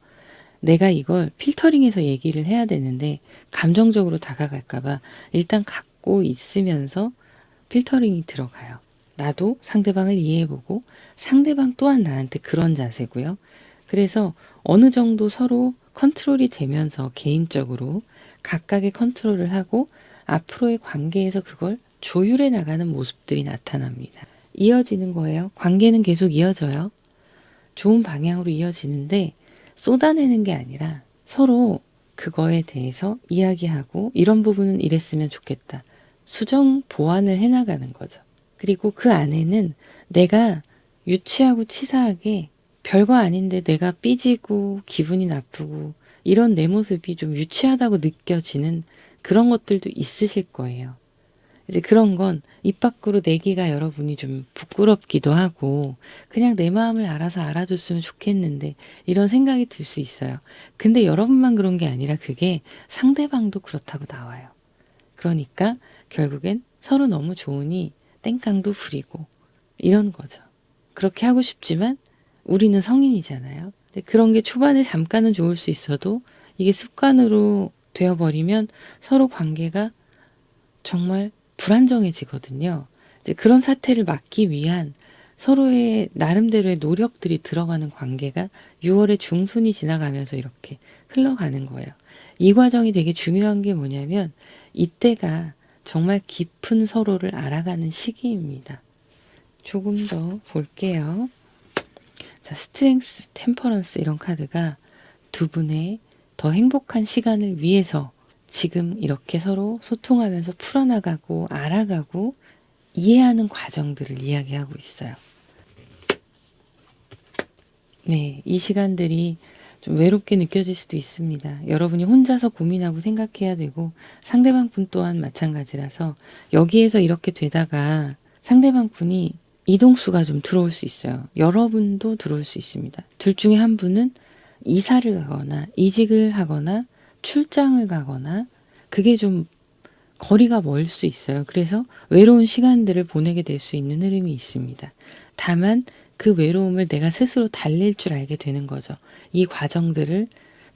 내가 이걸 필터링해서 얘기를 해야 되는데 감정적으로 다가갈까봐 일단 갖고 있으면서 필터링이 들어가요. 나도 상대방을 이해해보고 상대방 또한 나한테 그런 자세고요. 그래서 어느 정도 서로 컨트롤이 되면서 개인적으로 각각의 컨트롤을 하고 앞으로의 관계에서 그걸 조율해 나가는 모습들이 나타납니다. 이어지는 거예요. 관계는 계속 이어져요. 좋은 방향으로 이어지는데 쏟아내는 게 아니라 서로 그거에 대해서 이야기하고 이런 부분은 이랬으면 좋겠다. 수정 보완을 해나가는 거죠. 그리고 그 안에는 내가 유치하고 치사하게 별거 아닌데 내가 삐지고 기분이 나쁘고 이런 내 모습이 좀 유치하다고 느껴지는 그런 것들도 있으실 거예요. 이제 그런 건 입 밖으로 내기가 여러분이 좀 부끄럽기도 하고 그냥 내 마음을 알아서 알아줬으면 좋겠는데 이런 생각이 들 수 있어요. 근데 여러분만 그런 게 아니라 그게 상대방도 그렇다고 나와요. 그러니까 결국엔 서로 너무 좋으니 땡깡도 부리고 이런 거죠. 그렇게 하고 싶지만 우리는 성인이잖아요. 근데 그런 게 초반에 잠깐은 좋을 수 있어도 이게 습관으로 되어버리면 서로 관계가 정말 불안정해지거든요. 이제 그런 사태를 막기 위한 서로의 나름대로의 노력들이 들어가는 관계가 6월의 중순이 지나가면서 이렇게 흘러가는 거예요. 이 과정이 되게 중요한 게 뭐냐면 이때가 정말 깊은 서로를 알아가는 시기입니다. 조금 더 볼게요. 자, 스트렝스, 템퍼런스 이런 카드가 두 분의 더 행복한 시간을 위해서 지금 이렇게 서로 소통하면서 풀어나가고 알아가고 이해하는 과정들을 이야기하고 있어요. 네, 이 시간들이 좀 외롭게 느껴질 수도 있습니다. 여러분이 혼자서 고민하고 생각해야 되고 상대방 분 또한 마찬가지라서 여기에서 이렇게 되다가 상대방 분이 이동수가 좀 들어올 수 있어요. 여러분도 들어올 수 있습니다. 둘 중에 한 분은 이사를 가거나 이직을 하거나 출장을 가거나 그게 좀 거리가 멀 수 있어요. 그래서 외로운 시간들을 보내게 될 수 있는 흐름이 있습니다. 다만 그 외로움을 내가 스스로 달랠 줄 알게 되는 거죠. 이 과정들을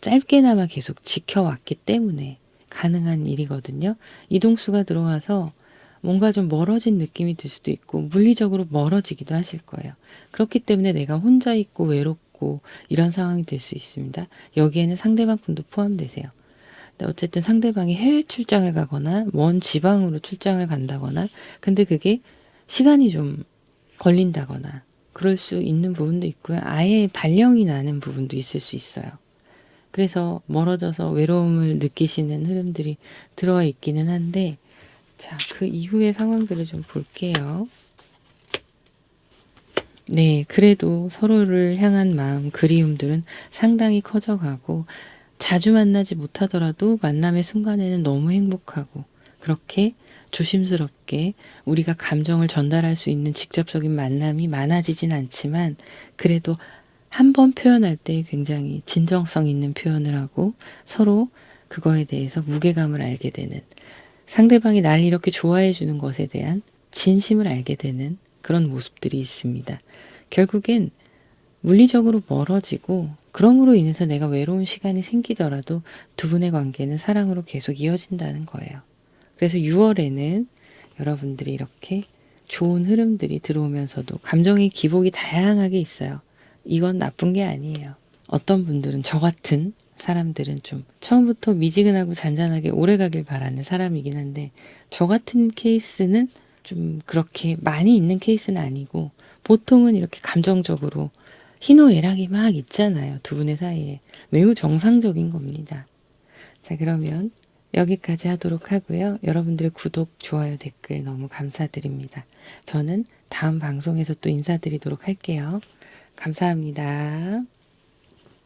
짧게나마 계속 지켜왔기 때문에 가능한 일이거든요. 이동수가 들어와서 뭔가 좀 멀어진 느낌이 들 수도 있고 물리적으로 멀어지기도 하실 거예요. 그렇기 때문에 내가 혼자 있고 외롭고 이런 상황이 될 수 있습니다. 여기에는 상대방 분도 포함되세요. 어쨌든 상대방이 해외 출장을 가거나 먼 지방으로 출장을 간다거나 근데 그게 시간이 좀 걸린다거나 그럴 수 있는 부분도 있고요. 아예 발령이 나는 부분도 있을 수 있어요. 그래서 멀어져서 외로움을 느끼시는 흐름들이 들어와 있기는 한데 자, 그 이후의 상황들을 좀 볼게요. 네, 그래도 서로를 향한 마음, 그리움들은 상당히 커져가고 자주 만나지 못하더라도 만남의 순간에는 너무 행복하고 그렇게 조심스럽게 우리가 감정을 전달할 수 있는 직접적인 만남이 많아지진 않지만 그래도 한 번 표현할 때 굉장히 진정성 있는 표현을 하고 서로 그거에 대해서 무게감을 알게 되는 상대방이 날 이렇게 좋아해 주는 것에 대한 진심을 알게 되는 그런 모습들이 있습니다. 결국엔 물리적으로 멀어지고 그럼으로 인해서 내가 외로운 시간이 생기더라도 두 분의 관계는 사랑으로 계속 이어진다는 거예요. 그래서 6월에는 여러분들이 이렇게 좋은 흐름들이 들어오면서도 감정의 기복이 다양하게 있어요. 이건 나쁜 게 아니에요. 어떤 분들은 저 같은 사람들은 좀 처음부터 미지근하고 잔잔하게 오래가길 바라는 사람이긴 한데 저 같은 케이스는 좀 그렇게 많이 있는 케이스는 아니고 보통은 이렇게 감정적으로 희노애락이 막 있잖아요. 두 분의 사이에. 매우 정상적인 겁니다. 자, 그러면 여기까지 하도록 하고요. 여러분들의 구독, 좋아요, 댓글 너무 감사드립니다. 저는 다음 방송에서 또 인사드리도록 할게요. 감사합니다.